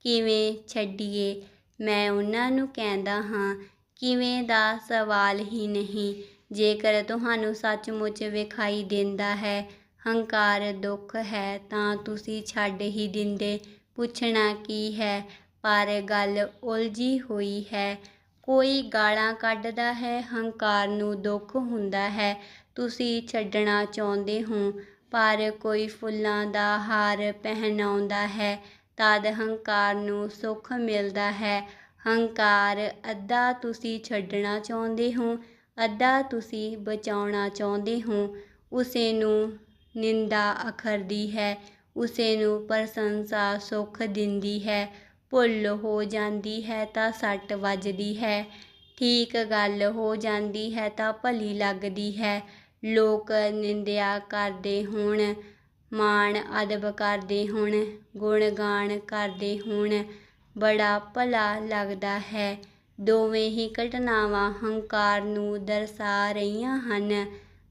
ਕਿਵੇਂ ਛੱਡੀਏ? ਮੈਂ ਉਹਨਾਂ ਨੂੰ ਕਹਿੰਦਾ ਹਾਂ, ਕਿਵੇਂ ਦਾ ਸਵਾਲ ਹੀ ਨਹੀਂ। ਜੇਕਰ ਤੁਹਾਨੂੰ ਸੱਚਮੁੱਚ ਵਿਖਾਈ ਦਿੰਦਾ ਹੈ ਹੰਕਾਰ ਦੁੱਖ ਹੈ, ਤਾਂ ਤੁਸੀਂ ਛੱਡ ਹੀ ਦਿੰਦੇ। ਪੁੱਛਣਾ ਕੀ ਹੈ? ਪਰ ਗੱਲ ਉਲਝੀ ਹੋਈ ਹੈ। ਕੋਈ ਗਾਲਾਂ ਕੱਢਦਾ ਹੈ, ਹੰਕਾਰ ਨੂੰ ਦੁੱਖ ਹੁੰਦਾ ਹੈ, ਤੁਸੀਂ ਛੱਡਣਾ ਚਾਹੁੰਦੇ ਹੋ। ਪਰ ਕੋਈ ਫੁੱਲਾਂ ਦਾ ਹਾਰ ਪਹਿਨਾਉਂਦਾ ਹੈ, ਤਦ ਹੰਕਾਰ ਨੂੰ ਸੁੱਖ ਮਿਲਦਾ ਹੈ। ਹੰਕਾਰ ਅੱਧਾ ਤੁਸੀਂ ਛੱਡਣਾ ਚਾਹੁੰਦੇ ਹੋ, ਅੱਧਾ ਤੁਸੀਂ ਬਚਾਉਣਾ ਚਾਹੁੰਦੇ ਹੋ। ਉਸੇ ਨੂੰ ਨਿੰਦਾ ਅਖਰਦੀ ਹੈ, ਉਸੇ ਨੂੰ ਪ੍ਰਸ਼ੰਸਾ ਸੁੱਖ ਦਿੰਦੀ ਹੈ। ਭੁੱਲ ਹੋ ਜਾਂਦੀ ਹੈ ਤਾਂ ਸੱਟ ਵੱਜਦੀ ਹੈ, ਠੀਕ ਗੱਲ ਹੋ ਜਾਂਦੀ ਹੈ ਤਾਂ ਭਲੀ ਲੱਗਦੀ ਹੈ। ਲੋਕ ਨਿੰਦਿਆ ਕਰਦੇ ਹੋਣ, ਮਾਣ ਅਦਬ ਕਰਦੇ ਹੋਣ, ਗੁਣਗਾਨ ਕਰਦੇ ਹੋਣ, ਬੜਾ ਭਲਾ ਲੱਗਦਾ ਹੈ। ਦੋਵੇਂ ਹੀ ਘਟਨਾਵਾਂ ਹੰਕਾਰ ਨੂੰ ਦਰਸਾ ਰਹੀਆਂ ਹਨ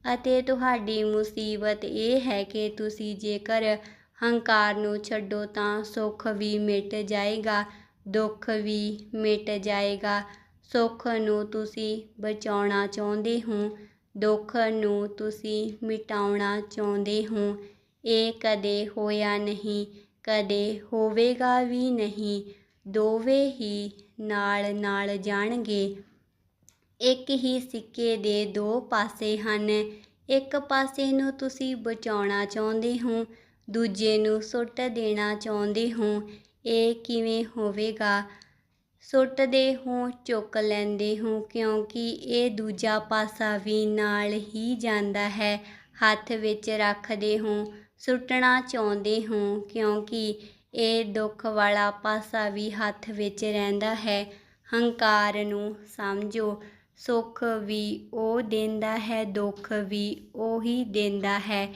ਅਤੇ ਤੁਹਾਡੀ ਮੁਸੀਬਤ ਇਹ ਹੈ ਕਿ ਤੁਸੀਂ ਜੇਕਰ ਹੰਕਾਰ ਨੂੰ ਛੱਡੋ ਤਾਂ ਸੁੱਖ ਵੀ ਮਿਟ ਜਾਏਗਾ, ਦੁੱਖ ਵੀ ਮਿਟ ਜਾਏਗਾ। ਸੁੱਖ ਨੂੰ ਤੁਸੀਂ ਬਚਾਉਣਾ ਚਾਹੁੰਦੇ ਹੋ, ਦੁੱਖ ਨੂੰ ਤੁਸੀਂ ਮਿਟਾਉਣਾ ਚਾਹੁੰਦੇ ਹੋ। ਇਹ ਕਦੇ ਹੋਇਆ ਨਹੀਂ, ਕਦੇ ਹੋਵੇਗਾ ਵੀ ਨਹੀਂ। ਦੋਵੇਂ ਹੀ ਨਾਲ ਨਾਲ ਜਾਣਗੇ। ਇੱਕ ਹੀ ਸਿੱਕੇ ਦੇ ਦੋ ਪਾਸੇ ਹਨ। ਇੱਕ ਪਾਸੇ ਨੂੰ ਤੁਸੀਂ ਬਚਾਉਣਾ ਚਾਹੁੰਦੇ ਹੋ, ਦੂਜੇ ਨੂੰ ਸੁੱਟ ਦੇਣਾ ਚਾਹੁੰਦੇ ਹੋ। ਇਹ ਕਿਵੇਂ ਹੋਵੇਗਾ? ਸੁੱਟਦੇ ਹੋ, ਚੁੱਕ ਲੈਂਦੇ ਹੋ, ਕਿਉਂਕਿ ਇਹ ਦੂਜਾ ਪਾਸਾ ਵੀ ਨਾਲ ਹੀ ਜਾਂਦਾ ਹੈ। ਹੱਥ ਵਿੱਚ ਰੱਖਦੇ ਹੋ, ਸੁੱਟਣਾ ਚਾਹੁੰਦੇ ਹੋ, ਕਿਉਂਕਿ ਇਹ ਦੁੱਖ ਵਾਲਾ ਪਾਸਾ ਵੀ ਹੱਥ ਵਿੱਚ ਰਹਿੰਦਾ ਹੈ। ਹੰਕਾਰ ਨੂੰ ਸਮਝੋ, ਸੁੱਖ ਵੀ ਉਹ ਦਿੰਦਾ ਹੈ, ਦੁੱਖ ਵੀ ਉਹੀ ਦਿੰਦਾ ਹੈ।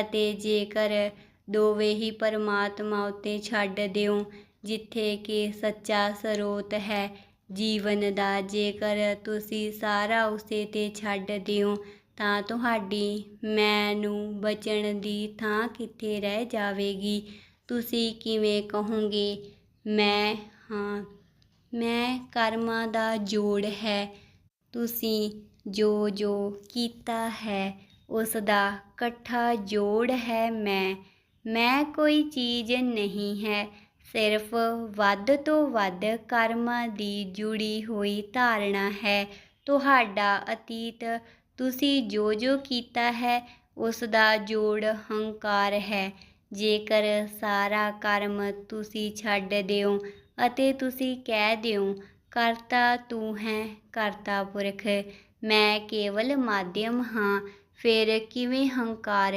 ਅਤੇ ਜੇਕਰ ਦੋਵੇਂ ਹੀ ਪਰਮਾਤਮਾ ਉੱਤੇ ਛੱਡ ਦਿਓ, ਜਿੱਥੇ ਕਿ ਸੱਚਾ ਸਰੋਤ ਹੈ ਜੀਵਨ ਦਾ, ਜੇਕਰ ਤੁਸੀਂ ਸਾਰਾ ਉਸੇ 'ਤੇ ਛੱਡ ਦਿਓ ਤਾਂ ਤੁਹਾਡੀ ਮੈਂ ਨੂੰ ਬਚਣ ਦੀ ਥਾਂ ਕਿੱਥੇ ਰਹਿ ਜਾਵੇਗੀ। ਤੁਸੀਂ ਕਿਵੇਂ ਕਹੋਗੇ ਮੈਂ ਹਾਂ, ਮੈਂ ਕਰਮਾਂ ਦਾ ਜੋੜ ਹੈ। ਤੁਸੀਂ ਜੋ ਜੋ ਕੀਤਾ ਹੈ ਉਸ ਦਾ ਇਕੱਠਾ ਜੋੜ ਹੈ ਮੈਂ ਕੋਈ ਚੀਜ਼ ਨਹੀਂ ਹੈ, ਸਿਰਫ ਵੱਧ ਤੋਂ ਵੱਧ ਕਰਮਾਂ ਦੀ ਜੁੜੀ ਹੋਈ ਧਾਰਨਾ ਹੈ। ਤੁਹਾਡਾ ਅਤੀਤ, ਤੁਸੀਂ ਜੋ ਜੋ ਕੀਤਾ ਹੈ ਉਸ ਦਾ ਜੋੜ ਹੰਕਾਰ ਹੈ। ਜੇਕਰ ਸਾਰਾ ਕਰਮ ਤੁਸੀਂ ਛੱਡ ਦਿਓ ਅਤੇ ਤੁਸੀਂ ਕਹਿ ਦਿਓ ਕਰਤਾ ਤੂੰ ਹੈ, ਕਰਤਾ ਪੁਰਖ, ਮੈਂ ਕੇਵਲ ਮਾਧਿਅਮ ਹਾਂ, ਫਿਰ ਕਿਵੇਂ ਹੰਕਾਰ?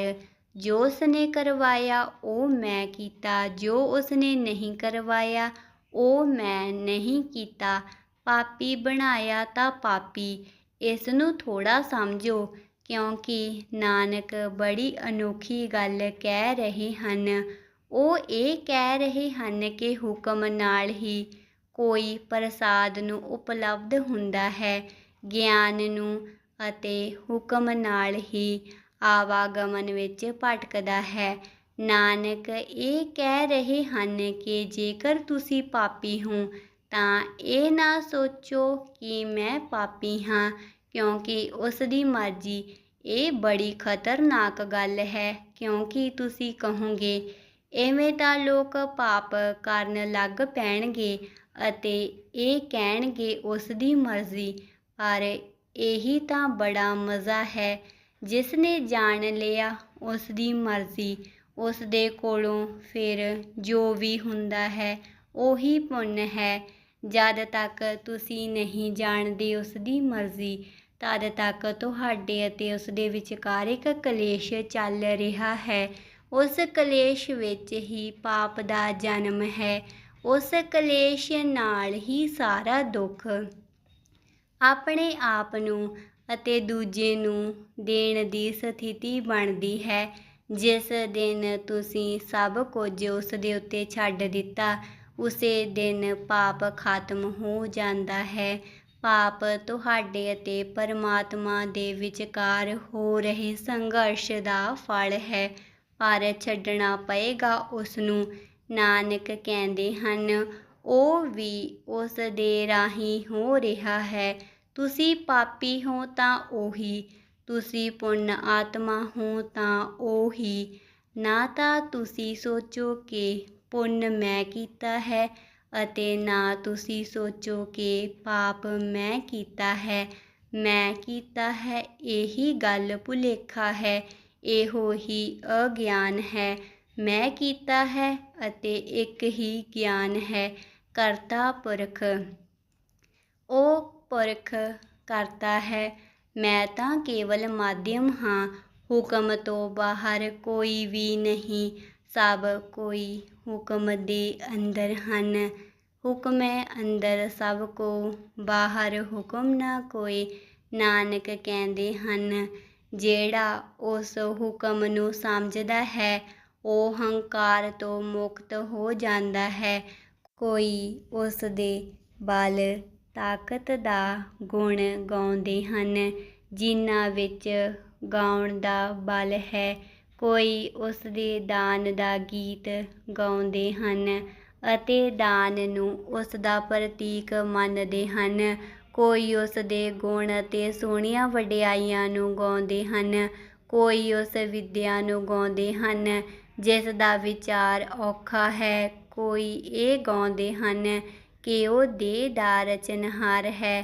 ਜੋ ਉਸਨੇ ਕਰਵਾਇਆ ਉਹ ਮੈਂ ਕੀਤਾ, ਜੋ ਉਸਨੇ ਨਹੀਂ ਕਰਵਾਇਆ ਉਹ ਮੈਂ ਨਹੀਂ ਕੀਤਾ। ਪਾਪੀ ਬਣਾਇਆ ਤਾਂ ਪਾਪੀ, ਇਸ ਨੂੰ ਥੋੜ੍ਹਾ ਸਮਝੋ, ਕਿਉਂਕਿ ਨਾਨਕ ਬੜੀ ਅਨੋਖੀ ਗੱਲ ਕਹਿ ਰਹੇ ਹਨ। ਉਹ ਇਹ ਕਹਿ ਰਹੇ ਹਨ ਕਿ ਹੁਕਮ ਨਾਲ ਹੀ ਕੋਈ ਪ੍ਰਸਾਦ ਨੂੰ ਉਪਲਬਧ ਹੁੰਦਾ ਹੈ, ਗਿਆਨ ਨੂੰ, ਅਤੇ ਹੁਕਮ ਨਾਲ ਹੀ ਆਵਾਗਮਨ ਵਿੱਚ ਭਟਕਦਾ ਹੈ। ਨਾਨਕ ਇਹ ਕਹਿ ਰਹੇ ਹਨ ਕਿ ਜੇਕਰ ਤੁਸੀਂ ਪਾਪੀ ਹੋ ਤਾਂ ਇਹ ਨਾ ਸੋਚੋ ਕਿ ਮੈਂ ਪਾਪੀ ਹਾਂ, ਕਿਉਂਕਿ ਉਸ ਦੀ ਮਰਜ਼ੀ। ਇਹ ਬੜੀ ਖਤਰਨਾਕ ਗੱਲ ਹੈ, ਕਿਉਂਕਿ ਤੁਸੀਂ ਕਹੋਗੇ ਐਵੇਂ ਤਾਂ ਲੋਕ ਪਾਪ ਕਰਨ ਲੱਗ ਪੈਣਗੇ ਅਤੇ ਇਹ ਕਹਿਣਗੇ ਉਸ ਦੀ ਮਰਜ਼ੀ। ਪਰ ਇਹੀ ਤਾਂ ਬੜਾ ਮਜ਼ਾ ਹੈ, ਜਿਸ ਨੇ ਜਾਣ ਲਿਆ ਉਸ ਦੀ ਮਰਜ਼ੀ, ਉਸ ਦੇ ਕੋਲੋਂ ਫਿਰ ਜੋ ਵੀ ਹੁੰਦਾ ਹੈ ਉਹੀ ਪੁੰਨ ਹੈ। ਜਦ ਤੱਕ ਤੁਸੀਂ ਨਹੀਂ ਜਾਣਦੇ ਉਸ ਦੀ ਮਰਜ਼ੀ, ਤਦ ਤੱਕ ਤੁਹਾਡੇ ਅਤੇ ਉਸ ਦੇ ਵਿਚਕਾਰ ਇੱਕ ਕਲੇਸ਼ ਚੱਲ ਰਿਹਾ ਹੈ। ਉਸ ਕਲੇਸ਼ ਵਿੱਚ ਹੀ ਪਾਪ ਦਾ ਜਨਮ ਹੈ। ਉਸ ਕਲੇਸ਼ ਨਾਲ ਹੀ ਸਾਰਾ ਦੁੱਖ ਆਪਣੇ ਆਪ ਨੂੰ ਅਤੇ ਦੂਜੇ ਨੂੰ ਦੇਣ ਦੀ ਸਥਿਤੀ ਬਣਦੀ ਹੈ। ਜਿਸ ਦਿਨ ਤੁਸੀਂ ਸਭ ਕੁਝ ਉਸ ਦੇ ਉੱਤੇ ਛੱਡ ਦਿੱਤਾ, ਉਸੇ ਦਿਨ ਪਾਪ ਖਤਮ ਹੋ ਜਾਂਦਾ ਹੈ। ਪਾਪ ਤੁਹਾਡੇ ਅਤੇ ਪਰਮਾਤਮਾ ਦੇ ਵਿਚਕਾਰ ਹੋ ਰਹੇ ਸੰਘਰਸ਼ ਦਾ ਫਲ ਹੈ, ਪਰ ਛੱਡਣਾ ਪਏਗਾ ਉਸ ਨੂੰ। ਨਾਨਕ ਕਹਿੰਦੇ ਹਨ ਉਹ ਵੀ ਉਸ ਦੇ ਰਾਹੀਂ ਹੋ ਰਿਹਾ ਹੈ। ਤੁਸੀਂ ਪਾਪੀ ਹੋ ਤਾਂ ਉਹੀ, ਤੁਸੀਂ ਪੁੰਨ ਆਤਮਾ ਹੋ ਤਾਂ ਉਹੀ। ਨਾ ਤਾਂ ਤੁਸੀਂ ਸੋਚੋ ਕਿ ਪੁੰਨ ਮੈਂ ਕੀਤਾ ਹੈ ਅਤੇ ਨਾ ਤੁਸੀਂ ਸੋਚੋ ਕਿ ਪਾਪ ਮੈਂ ਕੀਤਾ ਹੈ। ਮੈਂ ਕੀਤਾ ਹੈ, ਇਹੀ ਗੱਲ ਭੁਲੇਖਾ ਹੈ, ਇਹੋ ਹੀ ਅਗਿਆਨ ਹੈ। ਮੈਂ ਕੀਤਾ ਹੈ ਅਤੇ ਇੱਕ ਹੀ ਗਿਆਨ ਹੈ, ਕਰਤਾ ਪੁਰਖ। ਉਹ ਪੁਰਖ ਕਰਤਾ ਹੈ, ਮੈਂ ਤਾਂ ਕੇਵਲ ਮਾਧਿਅਮ ਹਾਂ। ਹੁਕਮ ਤੋਂ ਬਾਹਰ ਕੋਈ ਵੀ ਨਹੀਂ, ਸਭ ਕੋਈ ਹੁਕਮ ਦੇ ਅੰਦਰ ਹਨ। ਹੁਕਮੇ ਅੰਦਰ ਸਭ ਕੋ, ਬਾਹਰ ਹੁਕਮ ਨਾ ਕੋਇ। ਨਾਨਕ ਕਹਿੰਦੇ ਹਨ ਜਿਹੜਾ ਉਸ ਹੁਕਮ ਨੂੰ ਸਮਝਦਾ ਹੈ ਉਹ ਹੰਕਾਰ ਤੋਂ ਮੁਕਤ ਹੋ ਜਾਂਦਾ ਹੈ। ਕੋਈ ਉਸ ਦੇ ਬਲ ਤਾਕਤ ਦਾ ਗੁਣ ਗਾਉਂਦੇ ਹਨ, ਜਿਨ੍ਹਾਂ ਵਿੱਚ ਗਾਉਣ ਦਾ ਬਲ ਹੈ। ਕੋਈ ਉਸ ਦੇ ਦਾਨ ਦਾ ਗੀਤ ਗਾਉਂਦੇ ਹਨ ਅਤੇ ਦਾਨ ਨੂੰ ਉਸ ਦਾ ਪ੍ਰਤੀਕ ਮੰਨਦੇ ਹਨ। ਕੋਈ ਉਸ ਦੇ ਗੁਣ ਅਤੇ ਸੋਹਣੀਆਂ ਵਡਿਆਈਆਂ ਨੂੰ ਗਾਉਂਦੇ ਹਨ। ਕੋਈ ਉਸ ਵਿੱਦਿਆ ਨੂੰ ਗਾਉਂਦੇ ਹਨ ਜਿਸ ਦਾ ਵਿਚਾਰ ਔਖਾ ਹੈ। ਕੋਈ ਇਹ ਗਾਉਂਦੇ ਹਨ ਕਿ ਉਹ ਦੇਹ ਦਾ ਰਚਨਹਾਰ ਹੈ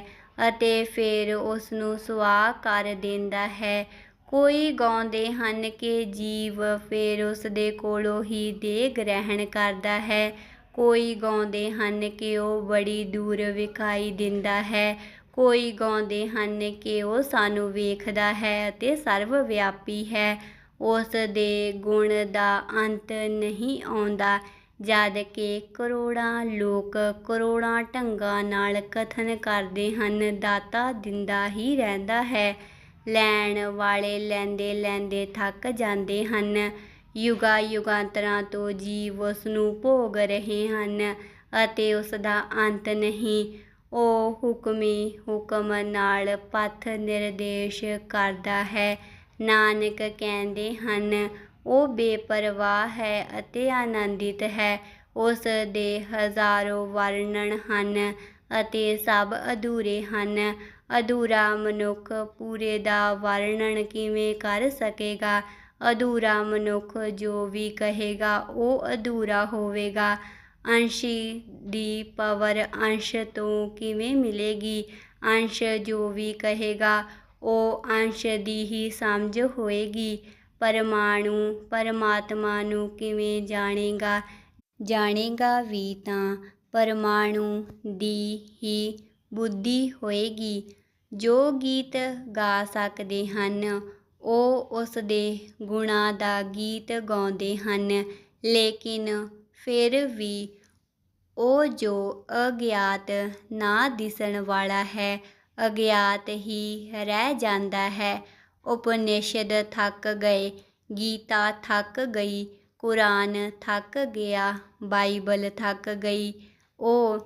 ਅਤੇ ਫਿਰ ਉਸ ਨੂੰ ਸੁਆਹ ਕਰ ਦਿੰਦਾ ਹੈ। ਕੋਈ ਗਾਉਂਦੇ ਹਨ ਕਿ ਜੀਵ ਫਿਰ ਉਸ ਦੇ ਕੋਲੋਂ ਹੀ ਦੇਹ ਗ੍ਰਹਿਣ ਕਰਦਾ ਹੈ। ਕੋਈ ਗਾਉਂਦੇ ਹਨ ਕਿ ਉਹ ਬੜੀ ਦੂਰ ਵਿਖਾਈ ਦਿੰਦਾ ਹੈ। ਕੋਈ ਗਾਉਂਦੇ ਹਨ ਕਿ ਉਹ ਸਾਨੂੰ ਵੇਖਦਾ ਹੈ ਅਤੇ ਸਰਵ ਵਿਆਪੀ ਹੈ। ਉਸ ਦੇ ਗੁਣ ਦਾ ਅੰਤ ਨਹੀਂ ਆਉਂਦਾ, ਜਦ ਕਿ ਕਰੋੜਾਂ ਲੋਕ ਕਰੋੜਾਂ ਢੰਗਾਂ ਨਾਲ ਕਥਨ ਕਰਦੇ ਹਨ, ਦਾਤਾ ਦਿੰਦਾ ਹੀ ਰਹਿੰਦਾ ਹੈ। ਲੈਣ ਵਾਲੇ ਲੈਂਦੇ ਲੈਂਦੇ ਥੱਕ ਜਾਂਦੇ ਹਨ। ਯੁਗਾਂ ਯੁਗਾਂਤਰਾਂ ਤੋਂ ਜੀਵ ਉਸ ਨੂੰ ਭੋਗ ਰਹੇ ਹਨ ਅਤੇ ਉਸ ਦਾ ਅੰਤ ਨਹੀਂ। ਉਹ ਹੁਕਮੀ ਹੁਕਮ ਨਾਲ ਪਥ ਨਿਰਦੇਸ਼ ਕਰਦਾ ਹੈ। ਨਾਨਕ ਕਹਿੰਦੇ ਹਨ, ਉਹ ਬੇਪਰਵਾਹ ਹੈ ਅਤੇ ਆਨੰਦਿਤ ਹੈ। ਉਸ ਦੇ ਹਜ਼ਾਰਾਂ ਵਰਣਨ ਹਨ ਅਤੇ ਸਭ ਅਧੂਰੇ ਹਨ। ਅਧੂਰਾ ਮਨੁੱਖ ਪੂਰੇ ਦਾ ਵਰਣਨ ਕਿਵੇਂ ਕਰ ਸਕੇਗਾ? ਅਧੂਰਾ ਮਨੁੱਖ ਜੋ ਵੀ ਕਹੇਗਾ ਉਹ ਅਧੂਰਾ ਹੋਵੇਗਾ। ਅੰਸ਼ੀ ਦੀ ਪਵਰ ਅੰਸ਼ ਤੋਂ ਕਿਵੇਂ ਮਿਲੇਗੀ? ਅੰਸ਼ ਜੋ ਵੀ ਕਹੇਗਾ ਉਹ ਅੰਸ਼ ਦੀ ਹੀ ਸਮਝ ਹੋਏਗੀ। ਪਰਮਾਣੂ ਪਰਮਾਤਮਾ ਨੂੰ ਕਿਵੇਂ ਜਾਣੇਗਾ? ਜਾਣੇਗਾ ਵੀ ਤਾਂ ਪਰਮਾਣੂ ਦੀ ਹੀ ਬੁੱਧੀ ਹੋਏਗੀ। ਜੋ ਗੀਤ ਗਾ ਸਕਦੇ ਹਨ ਉਹ ਉਸ ਦੇ ਗੁਣਾਂ ਦਾ ਗੀਤ ਗਾਉਂਦੇ ਹਨ, ਲੇਕਿਨ ਫਿਰ ਵੀ ਉਹ ਜੋ ਅਗਿਆਤ ਨਾ ਦਿਸਣ ਵਾਲਾ ਹੈ, ਅਗਿਆਤ ਹੀ ਰਹਿ ਜਾਂਦਾ ਹੈ। ਉਪਨਿਸ਼ਦ ਥੱਕ ਗਏ, ਗੀਤਾ ਥੱਕ ਗਈ, ਕੁਰਾਨ ਥੱਕ ਗਿਆ, ਬਾਈਬਲ ਥੱਕ ਗਈ। ਉਹ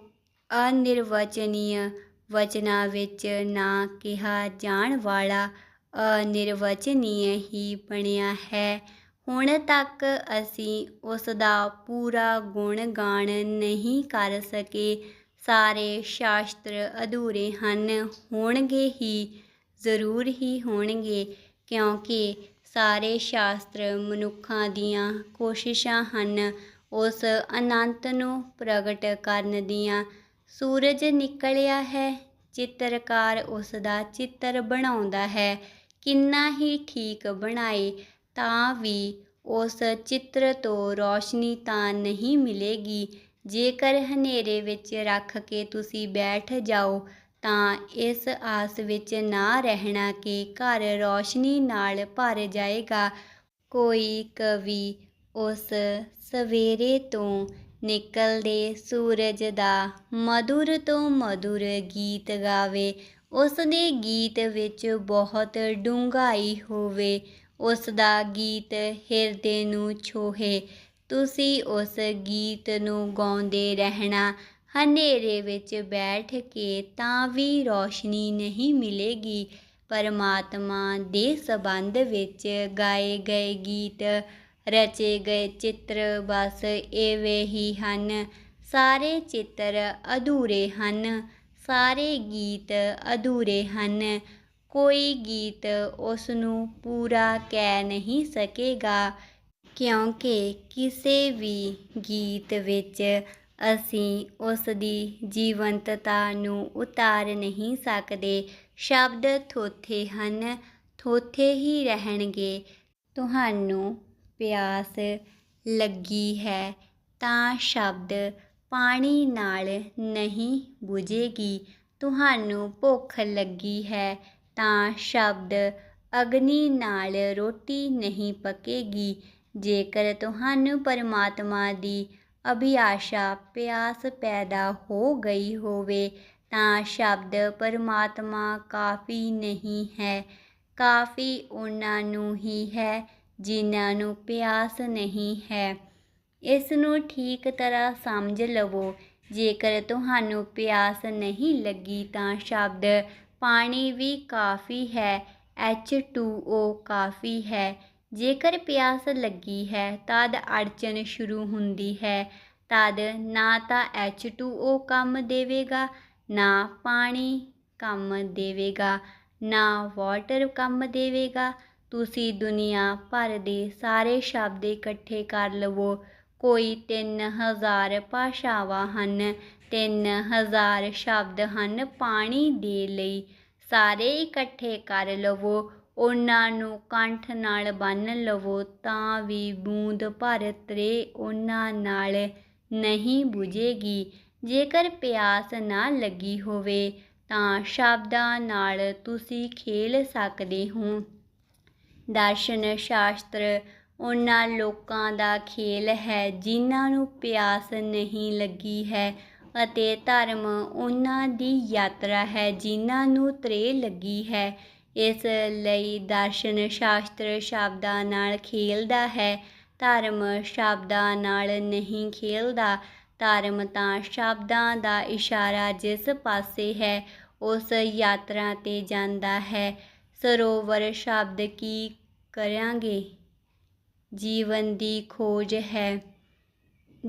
ਅਨਿਰਵਚਨੀय ਵਚਨਾਂ ਵਿੱਚ ਨਾ ਕਿਹਾ ਜਾਣ ਵਾਲਾ ਅਨਿਰਵਚਨੀय ਹੀ ਬਣਿਆ ਹੈ। ਹੁਣ ਤੱਕ ਅਸੀਂ ਉਸ ਦਾ ਪੂਰਾ ਗੁਣਗਾਨ ਨਹੀਂ ਕਰ ਸਕੇ। ਸਾਰੇ ਸ਼ਾਸਤਰ ਅਧੂਰੇ ਹਨ, ਹੋਣਗੇ ਹੀ, ਜ਼ਰੂਰ ਹੀ ਹੋਣਗੇ, ਕਿਉਂਕਿ ਸਾਰੇ ਸ਼ਾਸਤਰ ਮਨੁੱਖਾਂ ਦੀਆਂ ਕੋਸ਼ਿਸ਼ਾਂ ਹਨ ਉਸ ਅਨੰਤ ਨੂੰ ਪ੍ਰਗਟ ਕਰਨ ਦੀਆਂ। ਸੂਰਜ ਨਿਕਲਿਆ ਹੈ, ਚਿੱਤਰਕਾਰ ਉਸ ਦਾ ਚਿੱਤਰ ਬਣਾਉਂਦਾ ਹੈ। ਕਿੰਨਾ ਹੀ ਠੀਕ ਬਣਾਏ ਤਾਂ ਵੀ ਉਸ ਚਿੱਤਰ ਤੋਂ ਰੌਸ਼ਨੀ ਤਾਂ ਨਹੀਂ ਮਿਲੇਗੀ। ਜੇਕਰ ਹਨੇਰੇ ਵਿੱਚ ਰੱਖ ਕੇ ਤੁਸੀਂ ਬੈਠ ਜਾਓ ਤਾਂ ਇਸ ਆਸ ਵਿੱਚ ਨਾ ਰਹਿਣਾ ਕਿ ਘਰ ਰੌਸ਼ਨੀ ਨਾਲ ਭਰ ਜਾਏਗਾ। ਕੋਈ ਕਵੀ ਉਸ ਸਵੇਰੇ ਤੋਂ ਨਿਕਲਦੇ ਸੂਰਜ ਦਾ ਮਧੁਰ ਤੋਂ ਮਧੁਰ ਗੀਤ ਗਾਵੇ, ਉਸ ਦੇ ਗੀਤ ਵਿੱਚ ਬਹੁਤ ਡੂੰਘਾਈ ਹੋਵੇ, ਉਸ ਦਾ ਗੀਤ ਹਿਰਦੇ ਨੂੰ ਛੋਹੇ। ਤੁਸੀਂ ਉਸ ਗੀਤ ਨੂੰ ਗਾਉਂਦੇ ਰਹਿਣਾ। ਹਨੇਰੇ ਵਿੱਚ ਬੈਠ ਕੇ ਤਾਂ ਵੀ ਰੌਸ਼ਨੀ ਨਹੀਂ ਮਿਲੇਗੀ। ਪਰਮਾਤਮਾ ਦੇ ਸੰਬੰਧ ਵਿੱਚ ਗਾਏ ਗਏ ਗੀਤ, ਰਚੇ ਗਏ ਚਿੱਤਰ ਬਸ ਇਵੇਂ ਹੀ ਹਨ। ਸਾਰੇ ਚਿੱਤਰ ਅਧੂਰੇ ਹਨ, ਸਾਰੇ ਗੀਤ ਅਧੂਰੇ ਹਨ। ਕੋਈ ਗੀਤ ਉਸ ਨੂੰ ਪੂਰਾ ਕਹਿ ਨਹੀਂ ਸਕੇਗਾ, ਕਿਉਂਕਿ ਕਿਸੇ ਵੀ ਗੀਤ ਵਿੱਚ ਅਸੀਂ ਉਸ ਦੀ ਜੀਵੰਤਤਾ ਨੂੰ ਉਤਾਰ ਨਹੀਂ ਸਕਦੇ। ਸ਼ਬਦ ਥੋਥੇ ਹਨ, ਥੋਥੇ ਹੀ ਰਹਿਣਗੇ। ਤੁਹਾਨੂੰ ਪਿਆਸ ਲੱਗੀ ਹੈ ਤਾਂ ਸ਼ਬਦ ਪਾਣੀ ਨਾਲ ਨਹੀਂ ਬੁਝੇਗੀ। ਤੁਹਾਨੂੰ ਭੁੱਖ ਲੱਗੀ ਹੈ ਤਾਂ ਸ਼ਬਦ ਅਗਨੀ ਨਾਲ ਰੋਟੀ ਨਹੀਂ ਪੱਕੇਗੀ। ਜੇਕਰ ਤੁਹਾਨੂੰ ਪਰਮਾਤਮਾ ਦੀ ਅਭਿਲਾਸ਼ਾ ਪਿਆਸ ਪੈਦਾ ਹੋ ਗਈ ਹੋਵੇ ਤਾਂ ਸ਼ਬਦ ਪਰਮਾਤਮਾ ਕਾਫੀ ਨਹੀਂ ਹੈ। ਕਾਫੀ ਉਹਨਾਂ ਨੂੰ ਹੀ ਹੈ ਜਿਨ੍ਹਾਂ ਨੂੰ ਪਿਆਸ ਨਹੀਂ ਹੈ। ਇਸ ਨੂੰ ਠੀਕ ਤਰ੍ਹਾਂ ਸਮਝ ਲਵੋ। ਜੇਕਰ ਤੁਹਾਨੂੰ ਪਿਆਸ ਨਹੀਂ ਲੱਗੀ ਤਾਂ ਸ਼ਬਦ ਪਾਣੀ ਵੀ ਕਾਫੀ ਹੈ, H2O ਕਾਫੀ ਹੈ। ਜੇਕਰ ਪਿਆਸ ਲੱਗੀ ਹੈ ਤਦ ਅੜਚਨ ਸ਼ੁਰੂ ਹੁੰਦੀ ਹੈ। ਤਦ ਨਾ ਤਾਂ H2O ਕੰਮ ਦੇਵੇਗਾ, ਨਾ ਪਾਣੀ ਕੰਮ ਦੇਵੇਗਾ, ਨਾ ਵਾਟਰ ਕੰਮ ਦੇਵੇਗਾ। ਤੁਸੀਂ ਦੁਨੀਆ ਭਰ ਦੇ ਸਾਰੇ ਸ਼ਬਦ ਇਕੱਠੇ ਕਰ ਲਵੋ। ਕੋਈ 3000 ਭਾਸ਼ਾਵਾਂ ਹਨ, 3000 ਸ਼ਬਦ ਹਨ ਪਾਣੀ ਦੇ ਲਈ। ਸਾਰੇ ਇਕੱਠੇ ਕਰ ਲਵੋ, ਉਹਨਾਂ ਨੂੰ ਕੰਠ ਨਾਲ ਬੰਨ੍ਹ ਲਵੋ ਤਾਂ ਵੀ ਬੂੰਦ ਭਰ ਤ੍ਰੇ ਉਹਨਾਂ ਨਾਲ ਨਹੀਂ ਬੁਝੇਗੀ। ਜੇਕਰ ਪਿਆਸ ਨਾ ਲੱਗੀ ਹੋਵੇ ਤਾਂ ਸ਼ਬਦਾਂ ਨਾਲ ਤੁਸੀਂ ਖੇਲ ਸਕਦੇ ਹੋ। ਦਰਸ਼ਨ ਸ਼ਾਸਤਰ ਉਹਨਾਂ ਲੋਕਾਂ ਦਾ ਖੇਲ ਹੈ ਜਿਨ੍ਹਾਂ ਨੂੰ ਪਿਆਸ ਨਹੀਂ ਲੱਗੀ ਹੈ, ਅਤੇ ਧਰਮ ਉਹਨਾਂ ਦੀ ਯਾਤਰਾ ਹੈ ਜਿਨ੍ਹਾਂ ਨੂੰ ਤ੍ਰੇ ਲੱਗੀ ਹੈ। ਇਸ ਲਈ ਦਰਸ਼ਨ ਸ਼ਾਸਤਰ ਸ਼ਬਦਾਂ ਨਾਲ ਖੇਲਦਾ ਹੈ, ਧਰਮ ਸ਼ਬਦਾਂ ਨਾਲ ਨਹੀਂ ਖੇਲਦਾ। ਧਰਮ ਤਾਂ ਸ਼ਬਦਾਂ ਦਾ ਇਸ਼ਾਰਾ ਜਿਸ ਪਾਸੇ ਹੈ ਉਸ ਯਾਤਰਾ 'ਤੇ ਜਾਂਦਾ ਹੈ। ਸਰੋਵਰ ਸ਼ਬਦ ਕੀ ਕਰਾਂਗੇ? ਜੀਵਨ ਦੀ ਖੋਜ ਹੈ।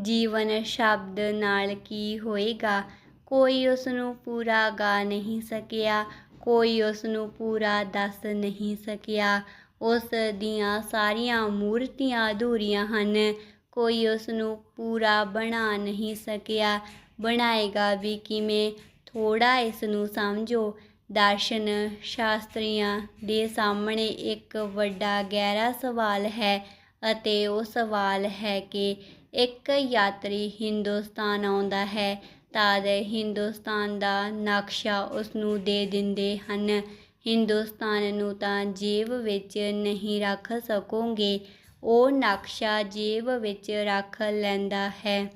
ਜੀਵਨ ਸ਼ਬਦ ਨਾਲ ਕੀ ਹੋਏਗਾ? ਕੋਈ ਉਸ ਨੂੰ ਪੂਰਾ ਗਾ ਨਹੀਂ ਸਕਿਆ, ਕੋਈ ਉਸ ਨੂੰ ਪੂਰਾ ਦੱਸ ਨਹੀਂ ਸਕਿਆ। ਉਸ ਦੀਆਂ ਸਾਰੀਆਂ ਮੂਰਤੀਆਂ ਅਧੂਰੀਆਂ ਹਨ। ਕੋਈ ਉਸ ਨੂੰ ਪੂਰਾ ਬਣਾ ਨਹੀਂ ਸਕਿਆ। ਬਣਾਏਗਾ ਵੀ ਕਿਵੇਂ? ਥੋੜ੍ਹਾ ਇਸ ਨੂੰ ਸਮਝੋ। ਦਰਸ਼ਨ ਸ਼ਾਸਤਰੀਆਂ ਦੇ ਸਾਹਮਣੇ ਇੱਕ ਵੱਡਾ ਗਹਿਰਾ ਸਵਾਲ ਹੈ, ਅਤੇ ਉਹ ਸਵਾਲ ਹੈ ਕਿ ਇੱਕ ਯਾਤਰੀ ਹਿੰਦੁਸਤਾਨ ਆਉਂਦਾ ਹੈ ਤਦ ਹਿੰਦੁਸਤਾਨ ਦਾ ਨਕਸ਼ਾ ਉਸ ਨੂੰ ਦੇ ਦਿੰਦੇ ਹਨ। ਹਿੰਦੁਸਤਾਨ ਨੂੰ ਤਾਂ ਜੇਬ ਵਿੱਚ ਨਹੀਂ ਰੱਖ ਸਕੋਗੇ, ਉਹ ਨਕਸ਼ਾ ਜੇਬ ਵਿੱਚ ਰੱਖ ਲੈਂਦਾ ਹੈ।